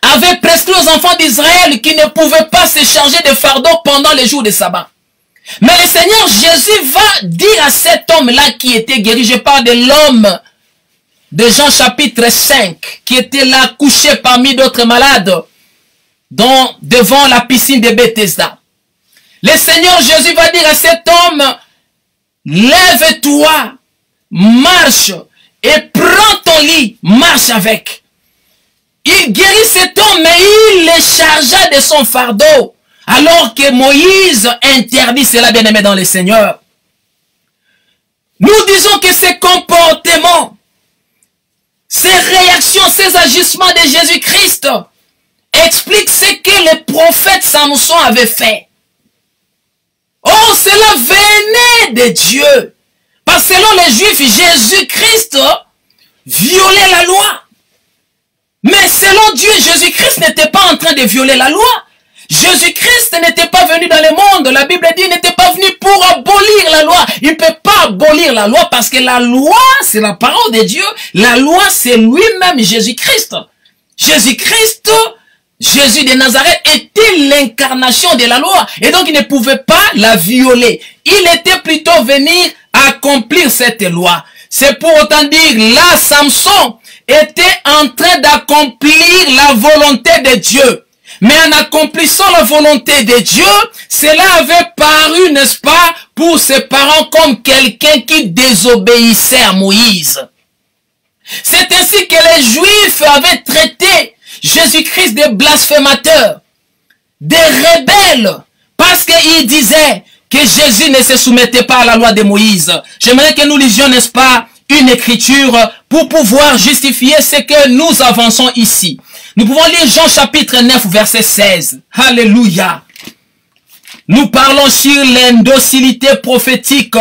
avait prescrit aux enfants d'Israël qui ne pouvaient pas se charger de fardeau pendant les jours de sabbat. Mais le Seigneur Jésus va dire à cet homme-là qui était guéri, je parle de l'homme de Jean chapitre 5, qui était là couché parmi d'autres malades devant la piscine de Bethesda. Le Seigneur Jésus va dire à cet homme, lève-toi, marche, et prends ton lit, marche avec. Il guérit cet homme, mais il le chargea de son fardeau. Alors que Moïse interdit cela, bien-aimé dans le Seigneur. Nous disons que ces comportements, ces réactions, ces agissements de Jésus-Christ expliquent ce que le prophète Samson avait fait. Oh, cela venait de Dieu. Parce que selon les Juifs, Jésus-Christ violait la loi. Mais selon Dieu, Jésus-Christ n'était pas en train de violer la loi. Jésus-Christ n'était pas venu dans le monde. La Bible dit qu'il n'était pas venu pour abolir la loi. Il ne peut pas abolir la loi parce que la loi, c'est la parole de Dieu. La loi, c'est lui-même Jésus-Christ. Jésus-Christ, Jésus de Nazareth était l'incarnation de la loi. Et donc, il ne pouvait pas la violer. Il était plutôt venu accomplir cette loi. C'est pour autant dire, là, Samson était en train d'accomplir la volonté de Dieu. Mais en accomplissant la volonté de Dieu, cela avait paru, n'est-ce pas, pour ses parents comme quelqu'un qui désobéissait à Moïse. C'est ainsi que les Juifs avaient traité Jésus-Christ de blasphémateur, de rebelle, parce qu'ils disaient que Jésus ne se soumettait pas à la loi de Moïse. J'aimerais que nous lisions, n'est-ce pas, une écriture pour pouvoir justifier ce que nous avançons ici. Nous pouvons lire Jean chapitre 9, verset 16. Alléluia. Nous parlons sur l'indocilité prophétique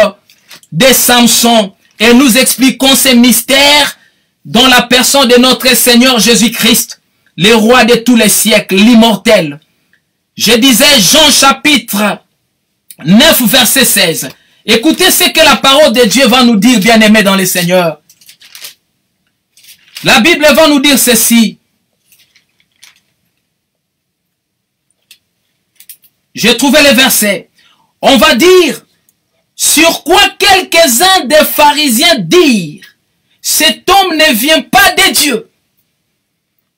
de Samson et nous expliquons ces mystères dans la personne de notre Seigneur Jésus-Christ, le roi de tous les siècles, l'immortel. Je disais Jean chapitre 9, verset 16. Écoutez ce que la parole de Dieu va nous dire, bien-aimés dans le Seigneur. La Bible va nous dire ceci. J'ai trouvé le verset. On va dire, sur quoi quelques-uns des pharisiens dirent, cet homme ne vient pas de Dieu.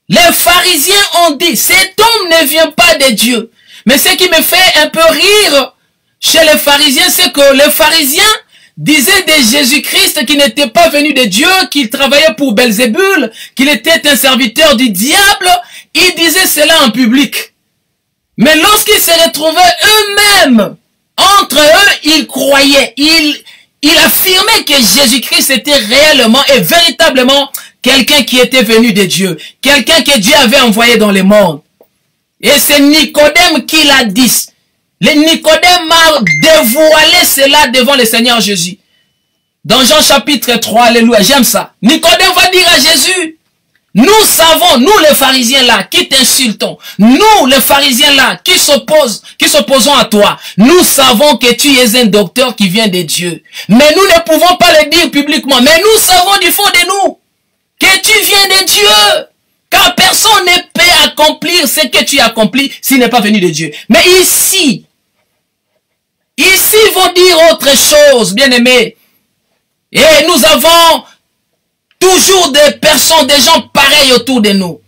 Les pharisiens ont dit, cet homme ne vient pas de Dieu. Mais ce qui me fait un peu rire chez les pharisiens, c'est que les pharisiens disaient de Jésus-Christ qu'il n'était pas venu de Dieu, qu'il travaillait pour Belzébul, qu'il était un serviteur du diable. Ils disaient cela en public. Mais lorsqu'ils se retrouvaient eux-mêmes, entre eux, ils croyaient, ils affirmaient que Jésus-Christ était réellement et véritablement quelqu'un qui était venu de Dieu, quelqu'un que Dieu avait envoyé dans le monde. Et c'est Nicodème qui l'a dit. Le Nicodème a dévoilé cela devant le Seigneur Jésus. Dans Jean chapitre 3, alléluia, j'aime ça. Nicodème va dire à Jésus, nous savons, nous les pharisiens là, qui t'insultons, nous les pharisiens là, qui s'opposons à toi, nous savons que tu es un docteur qui vient de Dieu. Mais nous ne pouvons pas le dire publiquement, mais nous savons du fond de nous que tu viens de Dieu. Car personne ne peut accomplir ce que tu accomplis s'il n'est pas venu de Dieu. Mais ici, ils vont dire autre chose, bien-aimés. Et nous avons toujours des personnes, des gens pareils autour de nous.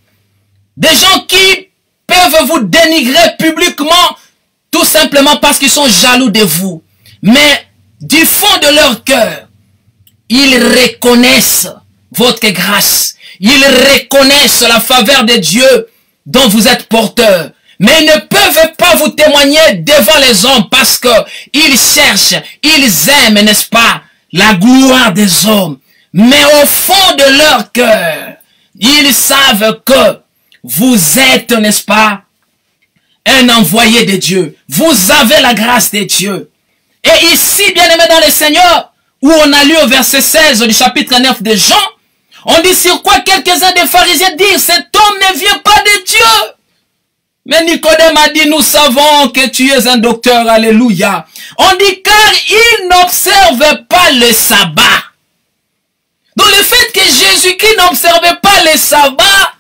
Des gens qui peuvent vous dénigrer publiquement, tout simplement parce qu'ils sont jaloux de vous. Mais du fond de leur cœur, ils reconnaissent votre grâce. Ils reconnaissent la faveur de Dieu dont vous êtes porteur. Mais ils ne peuvent pas vous témoigner devant les hommes parce qu'ils cherchent, ils aiment, n'est-ce pas, la gloire des hommes. Mais au fond de leur cœur, ils savent que vous êtes, n'est-ce pas, un envoyé de Dieu. Vous avez la grâce de Dieu. Et ici, bien-aimés dans le Seigneur, où on a lu au verset 16 du chapitre 9 de Jean, on dit sur quoi quelques-uns des pharisiens disent, cet homme ne vient pas de Dieu. Mais Nicodème a dit, nous savons que tu es un docteur, alléluia. On dit, car il n'observe pas le sabbat. Donc le fait que Jésus-Christ n'observait pas le sabbat,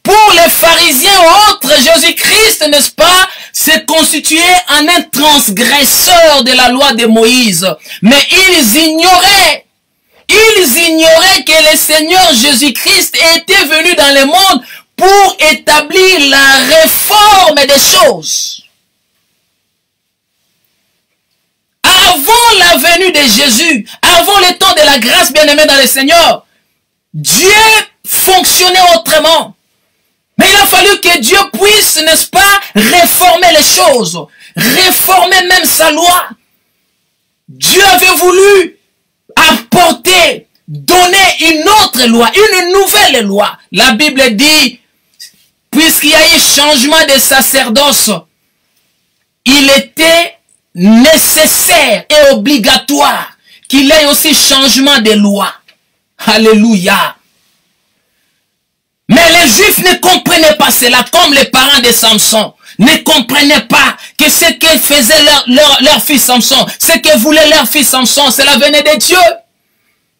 pour les pharisiens ou autres, Jésus-Christ, n'est-ce pas, s'est constitué en un transgresseur de la loi de Moïse. Mais ils ignoraient que le Seigneur Jésus-Christ était venu dans le monde pour établir la réforme des choses. Avant la venue de Jésus, avant le temps de la grâce, bien-aimée dans le Seigneur, Dieu fonctionnait autrement. Mais il a fallu que Dieu puisse, n'est-ce pas, réformer les choses, réformer même sa loi. Dieu avait voulu apporter, donner une autre loi, une nouvelle loi. La Bible dit, puisqu'il y a eu changement de sacerdoce, il était nécessaire et obligatoire qu'il y ait aussi changement de loi. Alléluia. Mais les Juifs ne comprenaient pas cela, comme les parents de Samson ne comprenaient pas que ce que faisait leur fils Samson, ce que voulait leur fils Samson, cela venait de Dieu.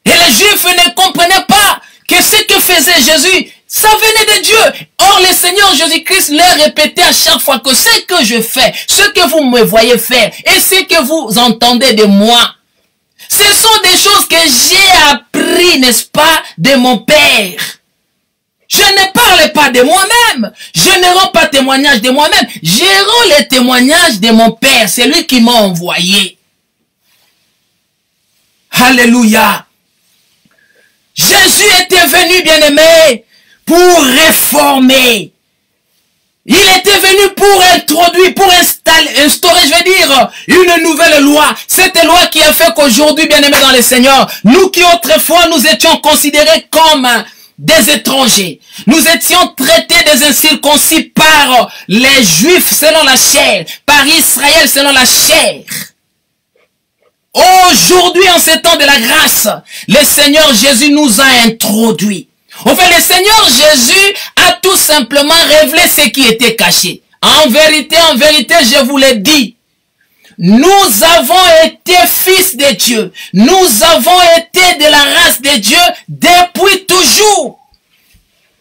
Et les Juifs ne comprenaient pas que ce que faisait Jésus, ça venait de Dieu. Or, le Seigneur Jésus-Christ leur répétait à chaque fois que ce que je fais, ce que vous me voyez faire et ce que vous entendez de moi, ce sont des choses que j'ai appris, n'est-ce pas, de mon Père. Je ne parle pas de moi-même. Je ne rends pas témoignage de moi-même. Je rends le témoignage de mon Père. C'est lui qui m'a envoyé. Alléluia. Jésus était venu, bien-aimé, pour réformer. Il était venu pour introduire, pour instaurer, je vais dire, une nouvelle loi. Cette loi qui a fait qu'aujourd'hui, bien-aimé dans le Seigneur, nous qui autrefois nous étions considérés comme des étrangers. Nous étions traités des incirconcis par les Juifs selon la chair, par Israël selon la chair. Aujourd'hui, en ces temps de la grâce, le Seigneur Jésus nous a introduits. En fait, le Seigneur Jésus a tout simplement révélé ce qui était caché. En vérité, je vous l'ai dit. Nous avons été fils de Dieu. Nous avons été de la race de Dieu depuis toujours.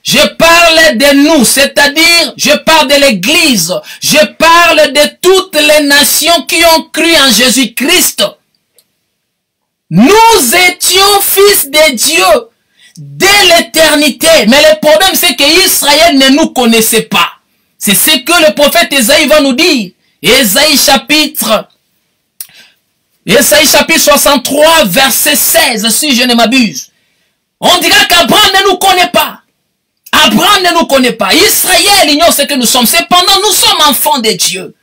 Je parle de nous, c'est-à-dire, je parle de l'Église. Je parle de toutes les nations qui ont cru en Jésus-Christ. Nous étions fils de Dieu dès l'éternité. Mais le problème, c'est qu'Israël ne nous connaissait pas. C'est ce que le prophète Ésaïe va nous dire. Ésaïe chapitre 63, verset 16, si je ne m'abuse. On dira qu'Abraham ne nous connaît pas. Abraham ne nous connaît pas. Israël ignore ce que nous sommes. Cependant, nous sommes enfants de Dieu.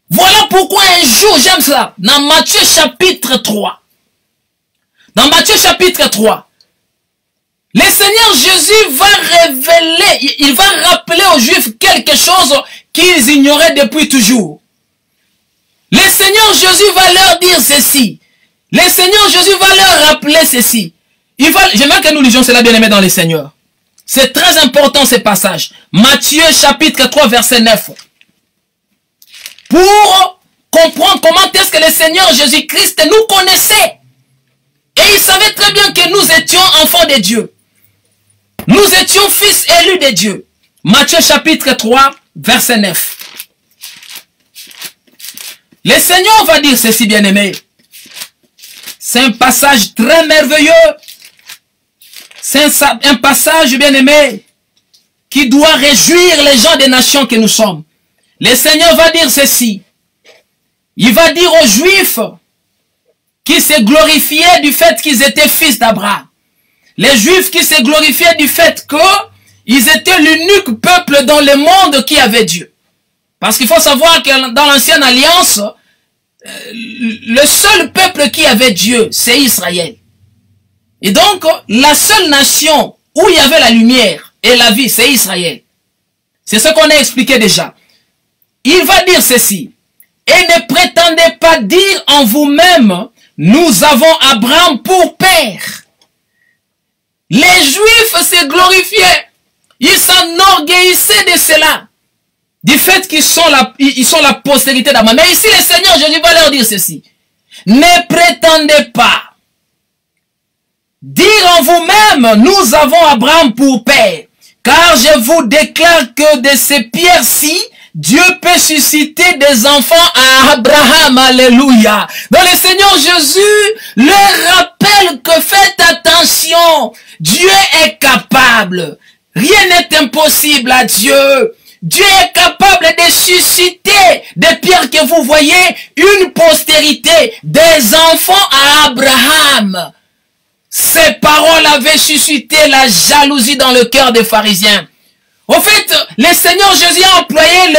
Voilà pourquoi un jour, j'aime cela, dans Matthieu chapitre 3. Dans Matthieu chapitre 3, le Seigneur Jésus va révéler, il va rappeler aux Juifs quelque chose qu'ils ignoraient depuis toujours. Le Seigneur Jésus va leur dire ceci. Le Seigneur Jésus va leur rappeler ceci. J'aimerais que nous lisions cela, bien-aimés dans le Seigneur. C'est très important ce passage. Matthieu chapitre 3, verset 9. Pour comprendre comment est-ce que le Seigneur Jésus-Christ nous connaissait. Et il savait très bien que nous étions enfants de Dieu. Nous étions fils élus de Dieu. Matthieu chapitre 3, verset 9. Le Seigneur va dire ceci, bien-aimé. C'est un passage très merveilleux. C'est un passage, bien-aimé, qui doit réjouir les gens des nations que nous sommes. Le Seigneur va dire ceci. Il va dire aux Juifs qui se glorifiaient du fait qu'ils étaient fils d'Abraham. Les Juifs qui se glorifiaient du fait qu'ils étaient l'unique peuple dans le monde qui avait Dieu. Parce qu'il faut savoir que dans l'ancienne alliance, le seul peuple qui avait Dieu, c'est Israël. Et donc, la seule nation où il y avait la lumière et la vie, c'est Israël. C'est ce qu'on a expliqué déjà. Il va dire ceci. Et ne prétendez pas dire en vous-même, nous avons Abraham pour père. Les Juifs se glorifiaient. Ils s'enorgueillissaient de cela. Du fait qu'ils sont la postérité d'Abraham. Mais ici, le Seigneur Jésus va leur dire ceci. Ne prétendez pas dire en vous-même, nous avons Abraham pour père. Car je vous déclare que de ces pierres-ci, Dieu peut susciter des enfants à Abraham. Alléluia. Donc le Seigneur Jésus leur rappelle que faites attention. Dieu est capable. Rien n'est impossible à Dieu. Dieu est capable de susciter des pierres que vous voyez, une postérité, des enfants à Abraham. Ces paroles avaient suscité la jalousie dans le cœur des pharisiens. Au fait, le Seigneur Jésus a employé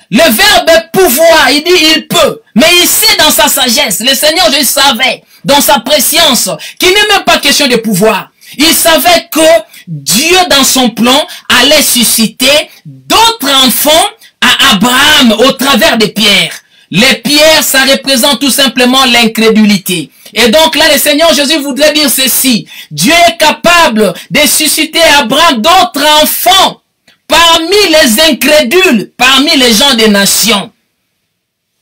le verbe pouvoir. Il dit il peut. Mais ici, dans sa sagesse, le Seigneur Jésus savait, dans sa préscience, qu'il n'est même pas question de pouvoir. Il savait que Dieu, dans son plan, allait susciter d'autres enfants à Abraham au travers des pierres. Les pierres, ça représente tout simplement l'incrédulité. Et donc là, le Seigneur Jésus voudrait dire ceci. Dieu est capable de susciter à Abraham d'autres enfants parmi les incrédules, parmi les gens des nations.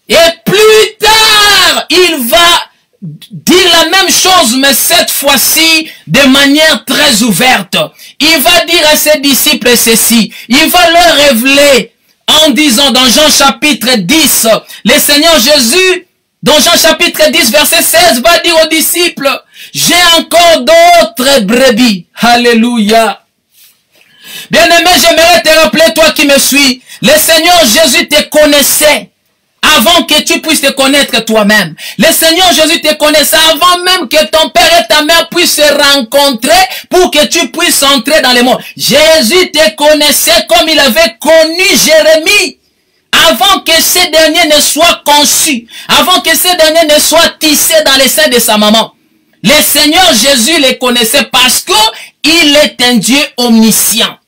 Et plus tard, il va dire la même chose, mais cette fois-ci de manière très ouverte. Il va dire à ses disciples ceci. Il va leur révéler en disant dans Jean chapitre 10, le Seigneur Jésus, dans Jean chapitre 10, verset 16, va dire aux disciples, j'ai encore d'autres brebis. Alléluia. Bien-aimé, j'aimerais te rappeler, toi qui me suis, le Seigneur Jésus te connaissait avant que tu puisses te connaître toi-même. Le Seigneur Jésus te connaissait avant même que ton père et ta mère puissent se rencontrer pour que tu puisses entrer dans le monde. Jésus te connaissait comme il avait connu Jérémie. Avant que ce dernier ne soit conçu, avant que ce dernier ne soit tissé dans les seins de sa maman. Le Seigneur Jésus les connaissait parce que il est un Dieu omniscient.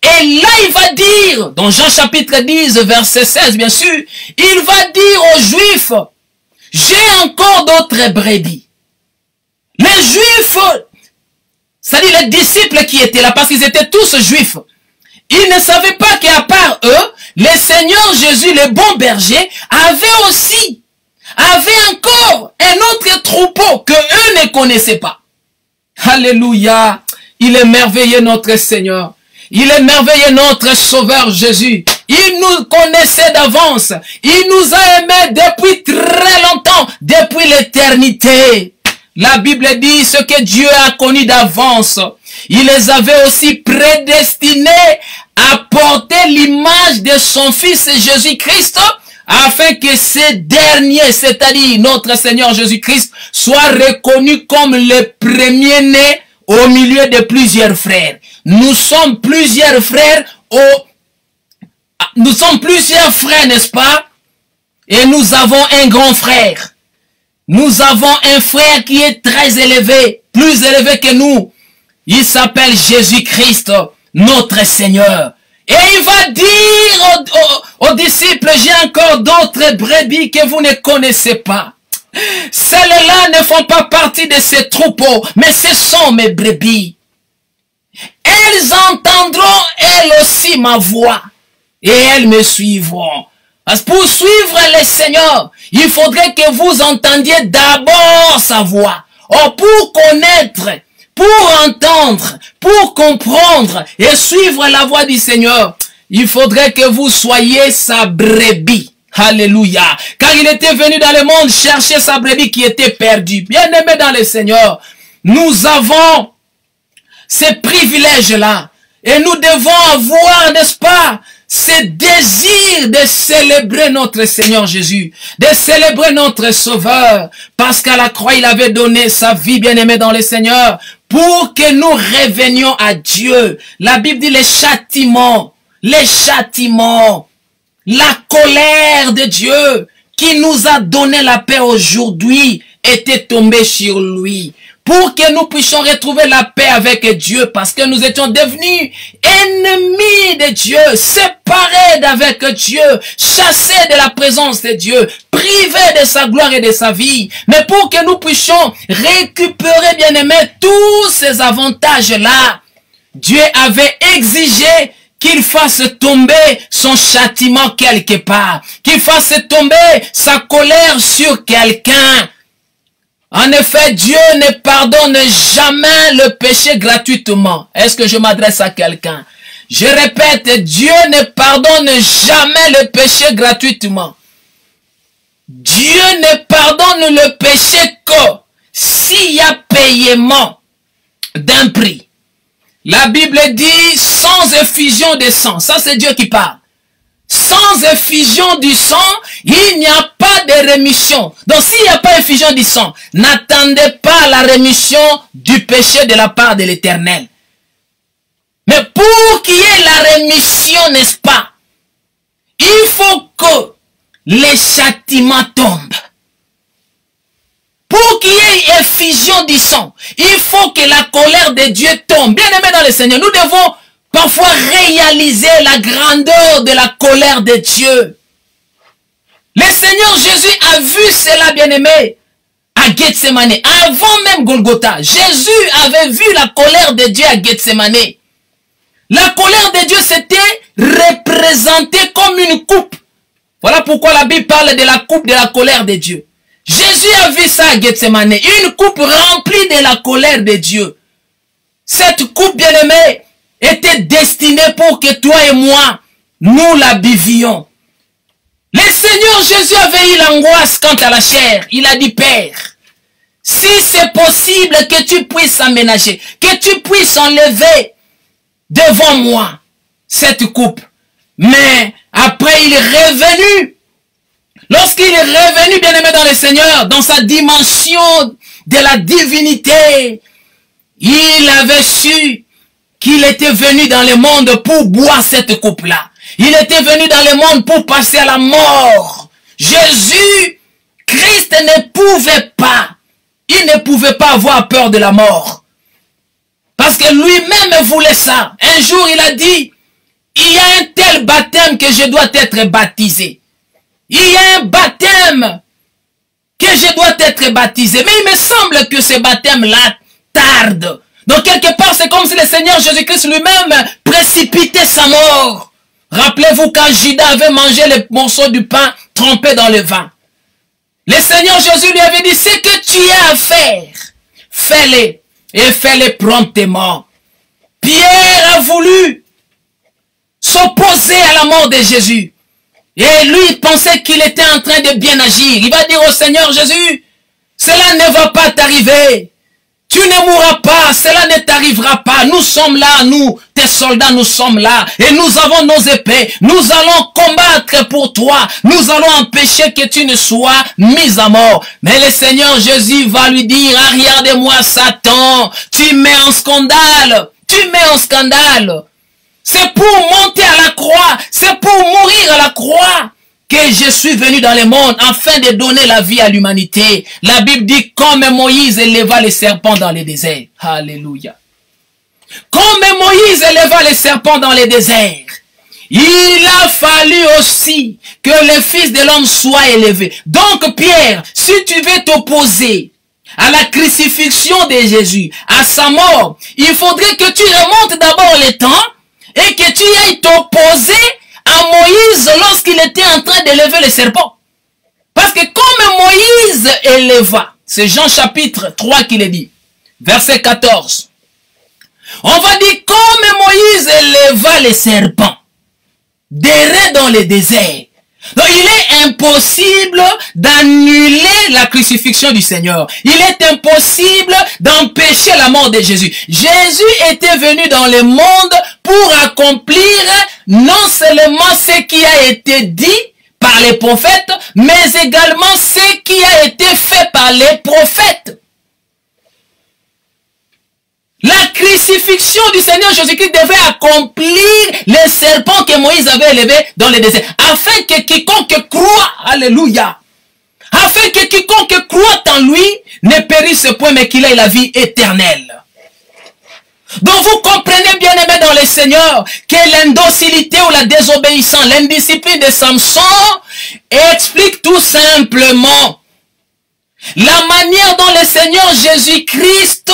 Et là, il va dire, dans Jean chapitre 10, verset 16, bien sûr, il va dire aux Juifs, j'ai encore d'autres brebis. Les Juifs, c'est-à-dire les disciples qui étaient là, parce qu'ils étaient tous Juifs, ils ne savaient pas qu'à part eux, le Seigneur Jésus, le bon berger, avait encore un autre troupeau que eux ne connaissaient pas. Alléluia. Il est merveilleux notre Seigneur. Il est merveilleux notre Sauveur Jésus. Il nous connaissait d'avance. Il nous a aimés depuis très longtemps, depuis l'éternité. La Bible dit ce que Dieu a connu d'avance. Il les avait aussi prédestinés à porter l'image de son Fils Jésus-Christ, afin que ce dernier, c'est-à-dire notre Seigneur Jésus-Christ, soit reconnu comme le premier-né au milieu de plusieurs frères. Nous sommes plusieurs frères, n'est-ce pas? Et nous avons un grand frère. Nous avons un frère qui est très élevé, plus élevé que nous. Il s'appelle Jésus-Christ, notre Seigneur. Et il va dire aux disciples, j'ai encore d'autres brebis que vous ne connaissez pas. Celles-là ne font pas partie de ces troupeaux, mais ce sont mes brebis. Elles entendront elles aussi ma voix et elles me suivront. Parce que pour suivre le Seigneur, il faudrait que vous entendiez d'abord sa voix. Or, pour connaître, pour entendre, pour comprendre et suivre la voix du Seigneur, il faudrait que vous soyez sa brebis. Alléluia. Car il était venu dans le monde chercher sa brebis qui était perdue. Bien-aimés dans le Seigneur, nous avons ces privilèges-là. Et nous devons avoir, n'est-ce pas, ce désir de célébrer notre Seigneur Jésus, de célébrer notre Sauveur, parce qu'à la croix, il avait donné sa vie, bien-aimé dans le Seigneur, pour que nous revenions à Dieu. La Bible dit les châtiments, la colère de Dieu qui nous a donné la paix aujourd'hui était tombée sur lui. Pour que nous puissions retrouver la paix avec Dieu, parce que nous étions devenus ennemis de Dieu, séparés d'avec Dieu, chassés de la présence de Dieu, privés de sa gloire et de sa vie. Mais pour que nous puissions récupérer, bien-aimés, tous ces avantages-là, Dieu avait exigé qu'il fasse tomber son châtiment quelque part, qu'il fasse tomber sa colère sur quelqu'un. En effet, Dieu ne pardonne jamais le péché gratuitement. Est-ce que je m'adresse à quelqu'un? Je répète, Dieu ne pardonne jamais le péché gratuitement. Dieu ne pardonne le péché que s'il y a paiement d'un prix. La Bible dit sans effusion de sang. Ça, c'est Dieu qui parle. Sans effusion du sang, il n'y a pas de rémission. Donc s'il n'y a pas effusion du sang, n'attendez pas la rémission du péché de la part de l'Éternel. Mais pour qu'il y ait la rémission, n'est-ce pas, il faut que les châtiments tombent. Pour qu'il y ait effusion du sang, il faut que la colère de Dieu tombe. Bien-aimés dans le Seigneur, nous devons parfois réaliser la grandeur de la colère de Dieu. Le Seigneur Jésus a vu cela, bien-aimé, à Gethsemane. Avant même Golgotha, Jésus avait vu la colère de Dieu à Gethsemane. La colère de Dieu s'était représentée comme une coupe. Voilà pourquoi la Bible parle de la coupe de la colère de Dieu. Jésus a vu ça à Gethsemane, une coupe remplie de la colère de Dieu. Cette coupe, bien-aimée, était destinée pour que toi et moi, nous la buvions. Le Seigneur Jésus avait eu l'angoisse quant à la chair. Il a dit, Père, si c'est possible que tu puisses aménager, que tu puisses enlever devant moi cette coupe. Mais après, il est revenu. Lorsqu'il est revenu, bien-aimé dans le Seigneur, dans sa dimension de la divinité, il avait su qu'il était venu dans le monde pour boire cette coupe-là. Il était venu dans le monde pour passer à la mort. Jésus, Christ ne pouvait pas. Il ne pouvait pas avoir peur de la mort. Parce que lui-même voulait ça. Un jour, il a dit, il y a un tel baptême que je dois être baptisé. Il y a un baptême que je dois être baptisé. Mais il me semble que ce baptême-là tarde. Donc quelque part, c'est comme si le Seigneur Jésus-Christ lui-même précipitait sa mort. Rappelez-vous quand Judas avait mangé le morceau du pain trempé dans le vin. Le Seigneur Jésus lui avait dit, ce que tu as à faire, fais-le et fais-le promptement. Pierre a voulu s'opposer à la mort de Jésus. Et lui, il pensait qu'il était en train de bien agir. Il va dire au Seigneur Jésus, cela ne va pas t'arriver. Tu ne mourras pas, cela ne t'arrivera pas. Nous sommes là, nous, tes soldats, nous sommes là. Et nous avons nos épées. Nous allons combattre pour toi. Nous allons empêcher que tu ne sois mis à mort. Mais le Seigneur Jésus va lui dire, arrière de moi, Satan. Tu mets en scandale. Tu mets en scandale. C'est pour monter à la croix. C'est pour mourir à la croix que je suis venu dans le monde afin de donner la vie à l'humanité. La Bible dit comme Moïse éleva les serpents dans les déserts. Alléluia. Comme Moïse éleva les serpents dans les déserts, il a fallu aussi que le Fils de l'homme soit élevé. Donc Pierre, si tu veux t'opposer à la crucifixion de Jésus, à sa mort, il faudrait que tu remontes d'abord le temps et que tu ailles t'opposer à Moïse lorsqu'il était en train d'élever le serpent. Parce que comme Moïse éleva, c'est Jean chapitre 3 qui le dit, verset 14. On va dire comme Moïse éleva le serpent, d'errer dans le désert. Donc il est impossible d'annuler la crucifixion du Seigneur. Il est impossible d'empêcher la mort de Jésus. Jésus était venu dans le monde pour accomplir non seulement ce qui a été dit par les prophètes, mais également ce qui a été fait par les prophètes. La crucifixion du Seigneur Jésus-Christ devait accomplir les serpents que Moïse avait élevés dans le désert, afin que quiconque croit, alléluia, afin que quiconque croit en lui ne périsse point, mais qu'il ait la vie éternelle. Donc vous comprenez bien aimé dans le Seigneur que l'indocilité ou la désobéissance, l'indiscipline de Samson explique tout simplement la manière dont le Seigneur Jésus-Christ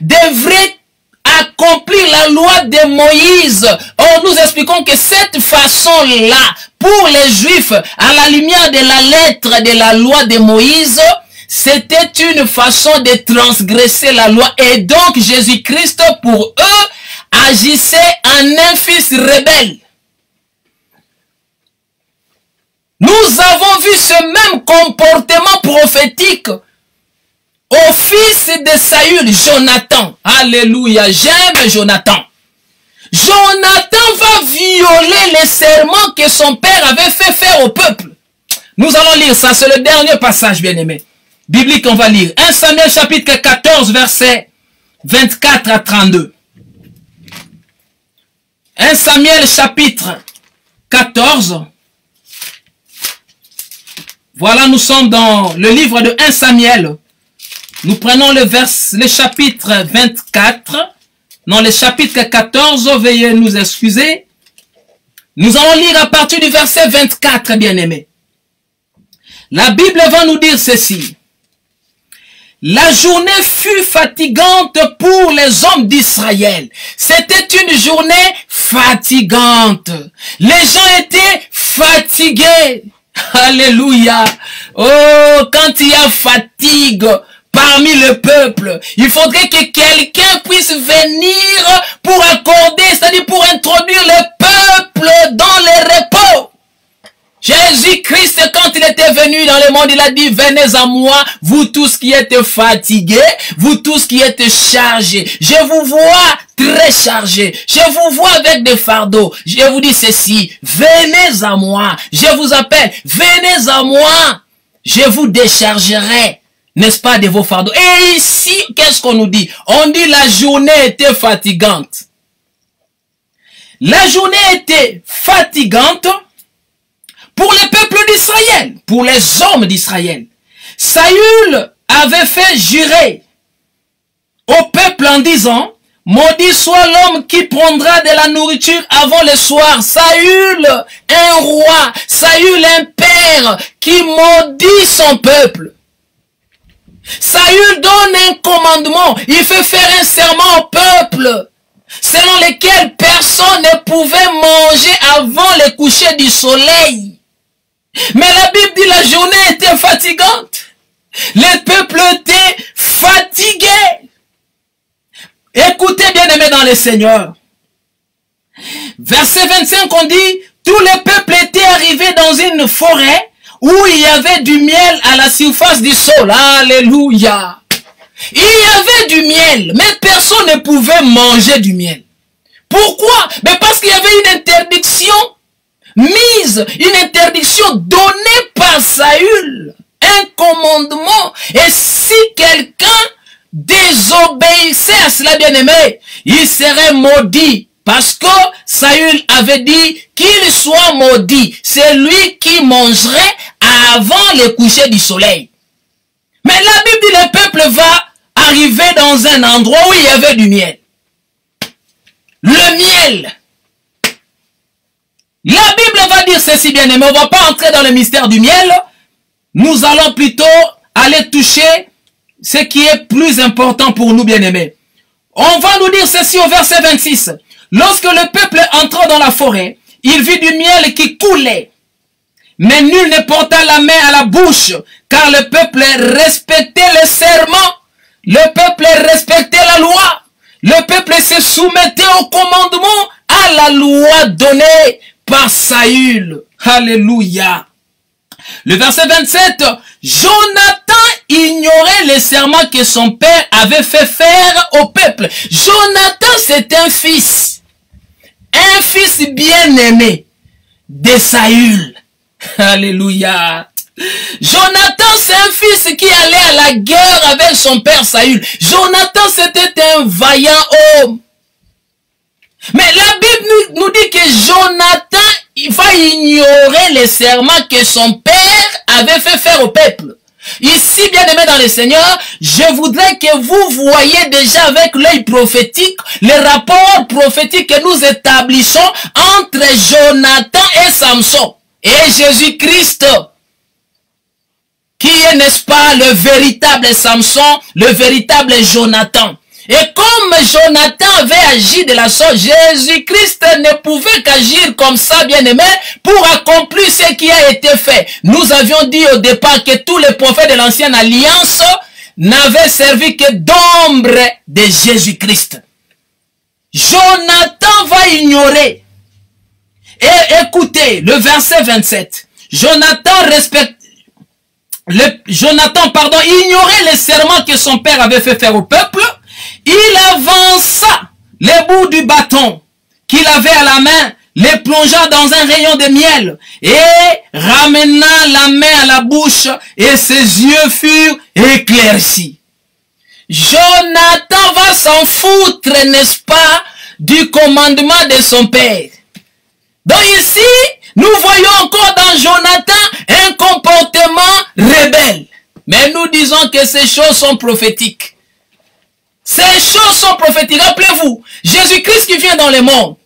devrait accomplir la loi de Moïse. Or, nous expliquons que cette façon-là, pour les Juifs, à la lumière de la lettre de la loi de Moïse, c'était une façon de transgresser la loi. Et donc, Jésus-Christ, pour eux, agissait en un fils rebelle. Nous avons vu ce même comportement prophétique au fils de Saül, Jonathan. Alléluia, j'aime Jonathan. Jonathan va violer les serments que son père avait fait faire au peuple. Nous allons lire ça, c'est le dernier passage, bien-aimé. Biblique, on va lire. 1 Samuel chapitre 14, versets 24 à 32. 1 Samuel chapitre 14. Voilà, nous sommes dans le livre de 1 Samuel. Nous prenons le chapitre 24. Dans le chapitre 14, veuillez nous excuser. Nous allons lire à partir du verset 24, bien-aimés. La Bible va nous dire ceci. La journée fut fatigante pour les hommes d'Israël. C'était une journée fatigante. Les gens étaient fatigués. Alléluia. Oh, quand il y a fatigue parmi le peuple, il faudrait que quelqu'un puisse venir pour accorder, c'est-à-dire pour introduire le peuple dans le repos. Jésus-Christ, quand il était venu dans le monde, il a dit, venez à moi, vous tous qui êtes fatigués, vous tous qui êtes chargés. Je vous vois très chargés. Je vous vois avec des fardeaux. Je vous dis ceci, venez à moi. Je vous appelle, venez à moi. Je vous déchargerai, n'est-ce pas, de vos fardeaux. Et ici, qu'est-ce qu'on nous dit? On dit la journée était fatigante. La journée était fatigante pour le peuple d'Israël, pour les hommes d'Israël. Saül avait fait jurer au peuple en disant, maudit soit l'homme qui prendra de la nourriture avant le soir. Saül, un roi, Saül, un père qui maudit son peuple. Saül donne un commandement, il fait faire un serment au peuple, selon lequel personne ne pouvait manger avant le coucher du soleil. Mais la Bible dit la journée était fatigante. Le peuple était fatigué. Écoutez bien aimés dans le Seigneur. Verset 25 on dit, tout le peuple était arrivé dans une forêt où il y avait du miel à la surface du sol. Alléluia. Il y avait du miel, mais personne ne pouvait manger du miel. Pourquoi? Mais parce qu'il y avait une interdiction mise, une interdiction donnée par Saül, un commandement. Et si quelqu'un désobéissait à cela, bien-aimé, il serait maudit. Parce que Saül avait dit qu'il soit maudit. C'est lui qui mangerait avant le coucher du soleil. Mais la Bible dit le peuple va arriver dans un endroit où il y avait du miel. Le miel. La Bible va dire ceci, bien-aimé. On ne va pas entrer dans le mystère du miel. Nous allons plutôt aller toucher ce qui est plus important pour nous, bien-aimés. On va nous dire ceci au verset 26. Lorsque le peuple entra dans la forêt, il vit du miel qui coulait. Mais nul ne porta la main à la bouche, car le peuple respectait le serment. Le peuple respectait la loi. Le peuple se soumettait au commandement, à la loi donnée par Saül. Alléluia. Le verset 27, Jonathan ignorait les serments que son père avait fait faire au peuple. Jonathan, c'est un fils bien-aimé de Saül. Alléluia. Jonathan, c'est un fils qui allait à la guerre avec son père Saül. Jonathan, c'était un vaillant homme. Mais la Bible nous dit que Jonathan, il va ignorer les serments que son père avait fait faire au peuple. Ici, bien-aimé dans le Seigneur, je voudrais que vous voyez déjà avec l'œil prophétique les rapports prophétiques que nous établissons entre Jonathan et Samson et Jésus-Christ, qui est, n'est-ce pas, le véritable Samson, le véritable Jonathan. Et comme Jonathan avait agi de la sorte, Jésus-Christ ne pouvait qu'agir comme ça, bien-aimé, pour accomplir ce qui a été fait. Nous avions dit au départ que tous les prophètes de l'ancienne alliance n'avaient servi que d'ombre de Jésus-Christ. Jonathan va ignorer. Et écoutez, le verset 27. Jonathan ignorait les serments que son père avait fait faire au peuple. Il avança les bouts du bâton qu'il avait à la main, les plongea dans un rayon de miel et ramena la main à la bouche et ses yeux furent éclaircis. Jonathan va s'en foutre, n'est-ce pas, du commandement de son père. Donc ici, nous voyons encore dans Jonathan un comportement rebelle. Mais nous disons que ces choses sont prophétiques. Ces choses sont prophétiques. Rappelez-vous, Jésus-Christ qui vient dans le monde.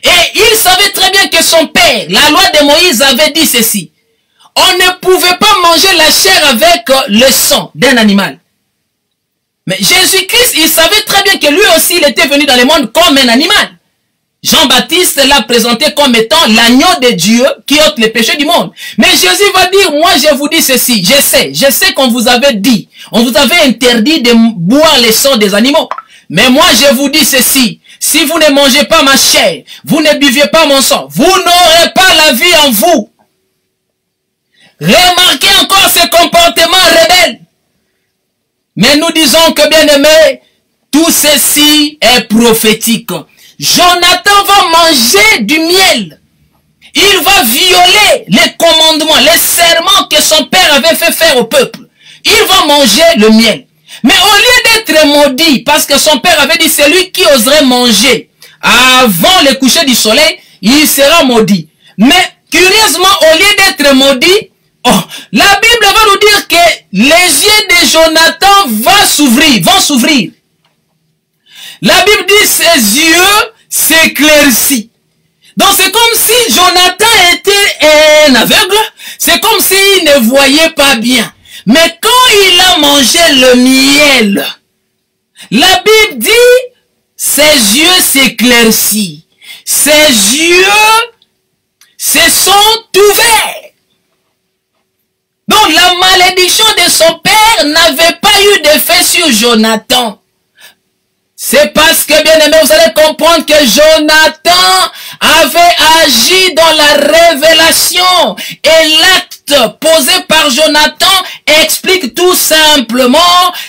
Et il savait très bien que son père, la loi de Moïse avait dit ceci. On ne pouvait pas manger la chair avec le sang d'un animal. Mais Jésus-Christ, il savait très bien que lui aussi, il était venu dans le monde comme un animal. Jean-Baptiste l'a présenté comme étant l'agneau de Dieu qui ôte les péchés du monde. Mais Jésus va dire, moi je vous dis ceci, je sais qu'on vous avait dit, on vous avait interdit de boire le sang des animaux. Mais moi je vous dis ceci, si vous ne mangez pas ma chair, vous ne buvez pas mon sang, vous n'aurez pas la vie en vous. Remarquez encore ce comportement rebelle. Mais nous disons que, bien aimé, tout ceci est prophétique. Jonathan va manger du miel. Il va violer les commandements, les serments que son père avait fait faire au peuple. Il va manger le miel. Mais au lieu d'être maudit, parce que son père avait dit, celui qui oserait manger avant le coucher du soleil, il sera maudit. Mais curieusement, au lieu d'être maudit, la Bible va nous dire que les yeux de Jonathan vont s'ouvrir. La Bible dit ses yeux s'éclaircissent. Donc c'est comme si Jonathan était un aveugle. C'est comme s'il ne voyait pas bien. Mais quand il a mangé le miel, la Bible dit ses yeux s'éclaircissent. Ses yeux se sont ouverts. Donc la malédiction de son père n'avait pas eu d'effet sur Jonathan. C'est parce que, bien aimé, vous allez comprendre que Jonathan avait agi dans la révélation. Et l'acte posé par Jonathan explique tout simplement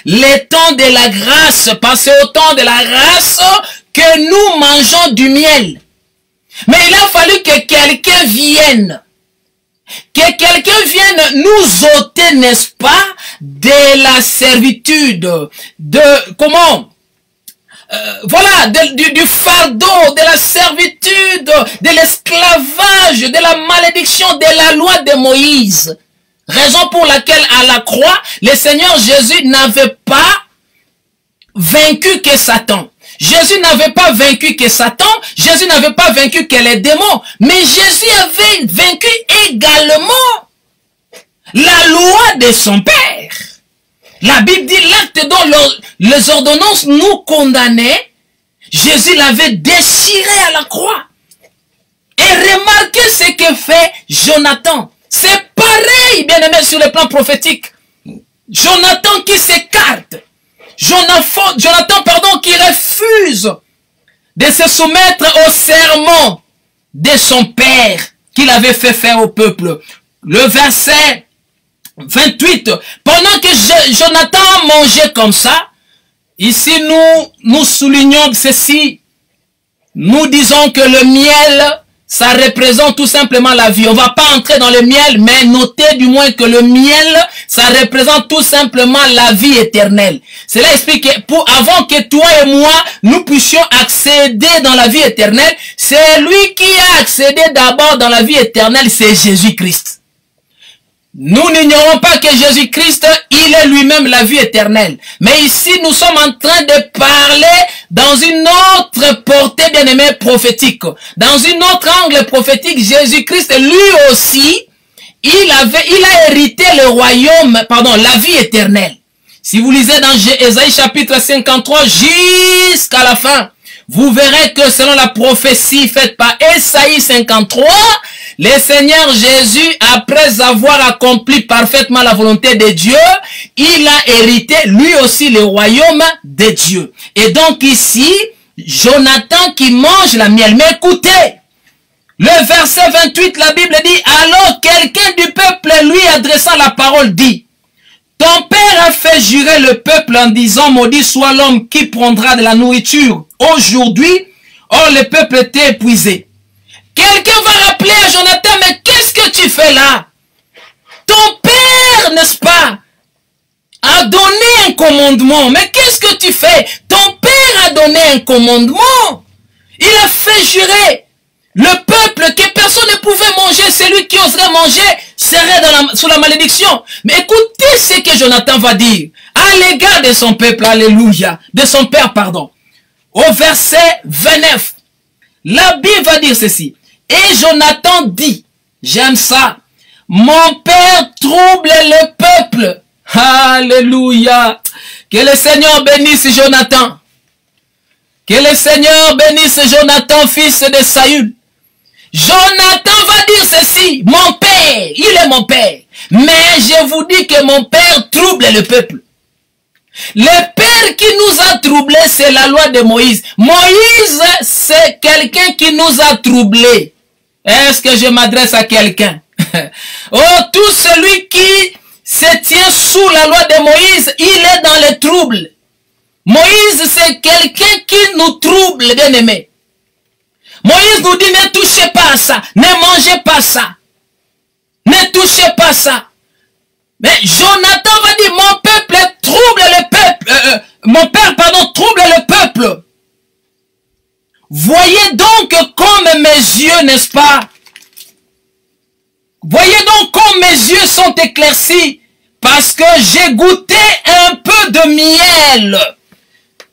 les temps de la grâce. Parce que au temps de la grâce que nous mangeons du miel. Mais il a fallu que quelqu'un vienne. Que quelqu'un vienne nous ôter, n'est-ce pas, de la servitude, de, comment, voilà, du fardeau, de la servitude, de l'esclavage, de la malédiction, de la loi de Moïse. Raison pour laquelle à la croix, le Seigneur Jésus n'avait pas vaincu que Satan. Jésus n'avait pas vaincu que Satan, Jésus n'avait pas vaincu que les démons, mais Jésus avait vaincu également la loi de son Père. La Bible dit l'acte dont les ordonnances nous condamnaient, Jésus l'avait déchiré à la croix. Et remarquez ce que fait Jonathan. C'est pareil, bien aimé, sur le plan prophétique. Jonathan qui s'écarte. Jonathan, qui refuse de se soumettre au serment de son père qu'il avait fait faire au peuple. Le verset 28. Pendant que Jonathan mangeait comme ça, ici nous soulignons ceci. Nous disons que le miel, ça représente tout simplement la vie. On ne va pas entrer dans le miel, mais notez du moins que le miel, ça représente tout simplement la vie éternelle. Cela explique que avant que toi et moi, nous puissions accéder dans la vie éternelle, c'est lui qui a accédé d'abord dans la vie éternelle, c'est Jésus-Christ. Nous n'ignorons pas que Jésus-Christ, il est lui-même la vie éternelle. Mais ici, nous sommes en train de parler dans une autre portée, bien-aimée, prophétique. Dans une autre angle prophétique, Jésus-Christ, lui aussi, il a hérité le royaume, la vie éternelle. Si vous lisez dans Ésaïe chapitre 53 jusqu'à la fin, vous verrez que selon la prophétie faite par Ésaïe 53, le Seigneur Jésus, après avoir accompli parfaitement la volonté de Dieu, il a hérité lui aussi le royaume de Dieu. Et donc ici, Jonathan qui mange la miel. Mais écoutez, le verset 28, la Bible dit, alors quelqu'un du peuple lui adressant la parole dit, ton père a fait jurer le peuple en disant, maudit soit l'homme qui prendra de la nourriture aujourd'hui. Or le peuple était épuisé. Quelqu'un va rappeler à Jonathan, mais qu'est-ce que tu fais là? Ton père, n'est-ce pas, a donné un commandement. Mais qu'est-ce que tu fais? Ton père a donné un commandement. Il a fait jurer le peuple que personne ne pouvait manger. Celui qui oserait manger serait sous la malédiction. Mais écoutez ce que Jonathan va dire à l'égard de son peuple. Alléluia. De son père, pardon. Au verset 29. La Bible va dire ceci. Et Jonathan dit, j'aime ça, mon père trouble le peuple. Alléluia. Que le Seigneur bénisse Jonathan. Que le Seigneur bénisse Jonathan, fils de Saül. Jonathan va dire ceci, mon père, il est mon père. Mais je vous dis que mon père trouble le peuple. Le père qui nous a troublés, c'est la loi de Moïse. Moïse, c'est quelqu'un qui nous a troublés. Est-ce que je m'adresse à quelqu'un? Oh, tout celui qui se tient sous la loi de Moïse, il est dans le trouble. Moïse, c'est quelqu'un qui nous trouble, bien aimé. Moïse nous dit, ne touchez pas à ça, ne mangez pas ça, ne touchez pas ça. Mais Jonathan va dire, mon peuple trouble le peuple, mon père, trouble le peuple. Voyez donc comme mes yeux, n'est-ce pas? Voyez donc comme mes yeux sont éclaircis, parce que j'ai goûté un peu de miel.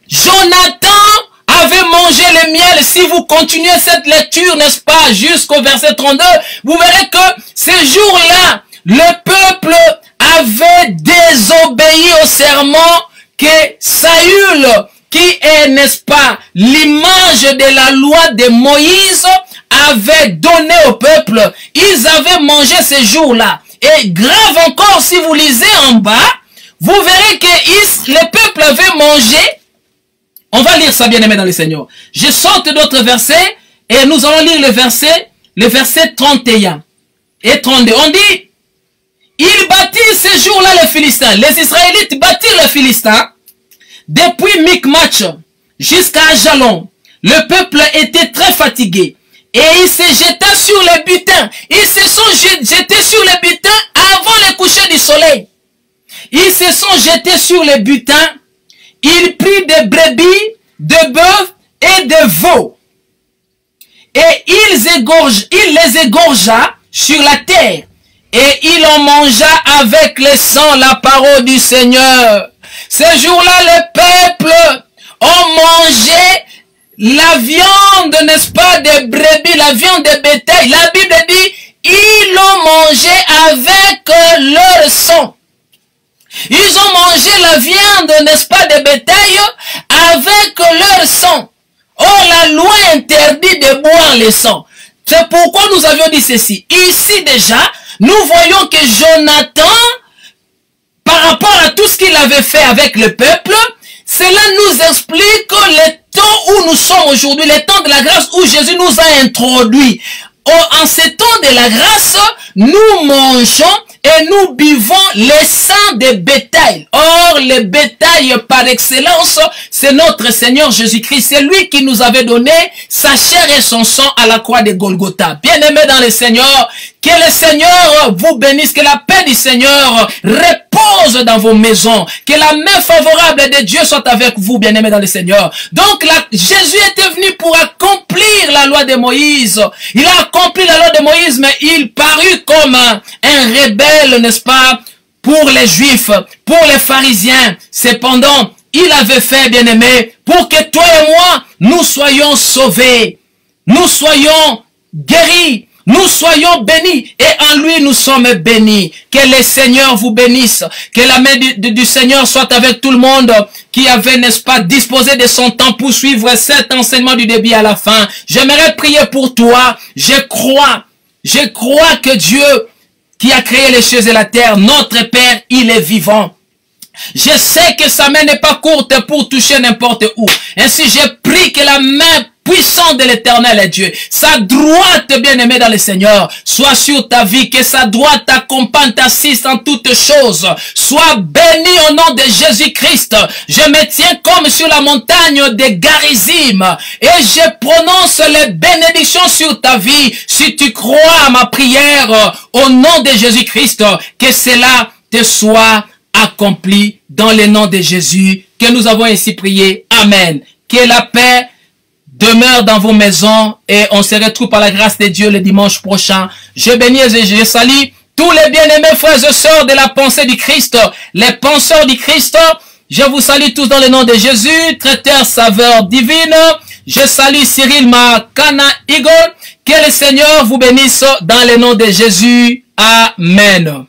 Jonathan avait mangé le miel. Si vous continuez cette lecture, n'est-ce pas, jusqu'au verset 32, vous verrez que ces jours-là, le peuple avait désobéi au serment que Saül, qui est, n'est-ce pas, l'image de la loi de Moïse, avait donné au peuple. Ils avaient mangé ces jours-là. Et grave encore, si vous lisez en bas, vous verrez que le peuple avait mangé. On va lire ça, bien aimé dans le Seigneur. Je sorte d'autres versets et nous allons lire le verset 31 et 32. On dit, Ils bâtirent ce jour-là les Philistins. Les Israélites bâtirent les Philistins. Depuis Micmac jusqu'à Ajalon, le peuple était très fatigué. Et il se jeta sur les butins. Ils se sont jetés sur les butins avant le coucher du soleil. Ils se sont jetés sur les butins. Ils prirent des brebis, des bœufs et des veaux. Et il les égorgea sur la terre. Et il en mangea avec le sang la parole du Seigneur. Ce jour-là, le peuple ont mangé la viande, n'est-ce pas, des brebis, la viande des bétails. La Bible dit, ils l'ont mangé avec leur sang. Ils ont mangé la viande, n'est-ce pas, des bétails avec leur sang. Or, la loi interdit de boire le sang. C'est pourquoi nous avions dit ceci. Ici déjà, nous voyons que Jonathan, par rapport à tout ce qu'il avait fait avec le peuple, cela nous explique le temps où nous sommes aujourd'hui, le temps de la grâce où Jésus nous a introduits. En ce temps de la grâce, nous mangeons et nous buvons le sang des bétails. Or, le bétail par excellence, c'est notre Seigneur Jésus-Christ. C'est lui qui nous avait donné sa chair et son sang à la croix de Golgotha. Bien-aimés dans le Seigneur, que le Seigneur vous bénisse, que la paix du Seigneur repose dans vos maisons, que la main favorable de Dieu soit avec vous, bien-aimés dans le Seigneur. Donc, Jésus était venu pour accomplir la loi de Moïse. Il a accompli la loi de Moïse, mais il parut comme un rebelle, n'est-ce pas, pour les Juifs, pour les pharisiens. Cependant, il avait fait, bien-aimé, pour que toi et moi, nous soyons sauvés, nous soyons guéris, nous soyons bénis, et en lui nous sommes bénis. Que le Seigneur vous bénisse, que la main du Seigneur soit avec tout le monde qui avait, n'est-ce pas, disposé de son temps pour suivre cet enseignement du début à la fin. J'aimerais prier pour toi. Je crois que Dieu qui a créé les cieux et la terre, notre Père, il est vivant. Je sais que sa main n'est pas courte pour toucher n'importe où. Ainsi, je prie que la main puissante de l'Éternel est Dieu, sa droite, bien-aimée dans le Seigneur, soit sur ta vie, que sa droite t'accompagne, t'assiste en toutes choses. Sois béni au nom de Jésus-Christ. Je me tiens comme sur la montagne de Garizim et je prononce les bénédictions sur ta vie. Si tu crois à ma prière au nom de Jésus-Christ, que cela te soit accompli dans le nom de Jésus, que nous avons ainsi prié. Amen. Que la paix demeure dans vos maisons et on se retrouve par la grâce de Dieu le dimanche prochain. Je bénis et je salue tous les bien-aimés frères et sœurs de la pensée du Christ, les penseurs du Christ. Je vous salue tous dans le nom de Jésus, traiteur saveur divine. Je salue Cyril Makana Igor. Que le Seigneur vous bénisse dans le nom de Jésus. Amen.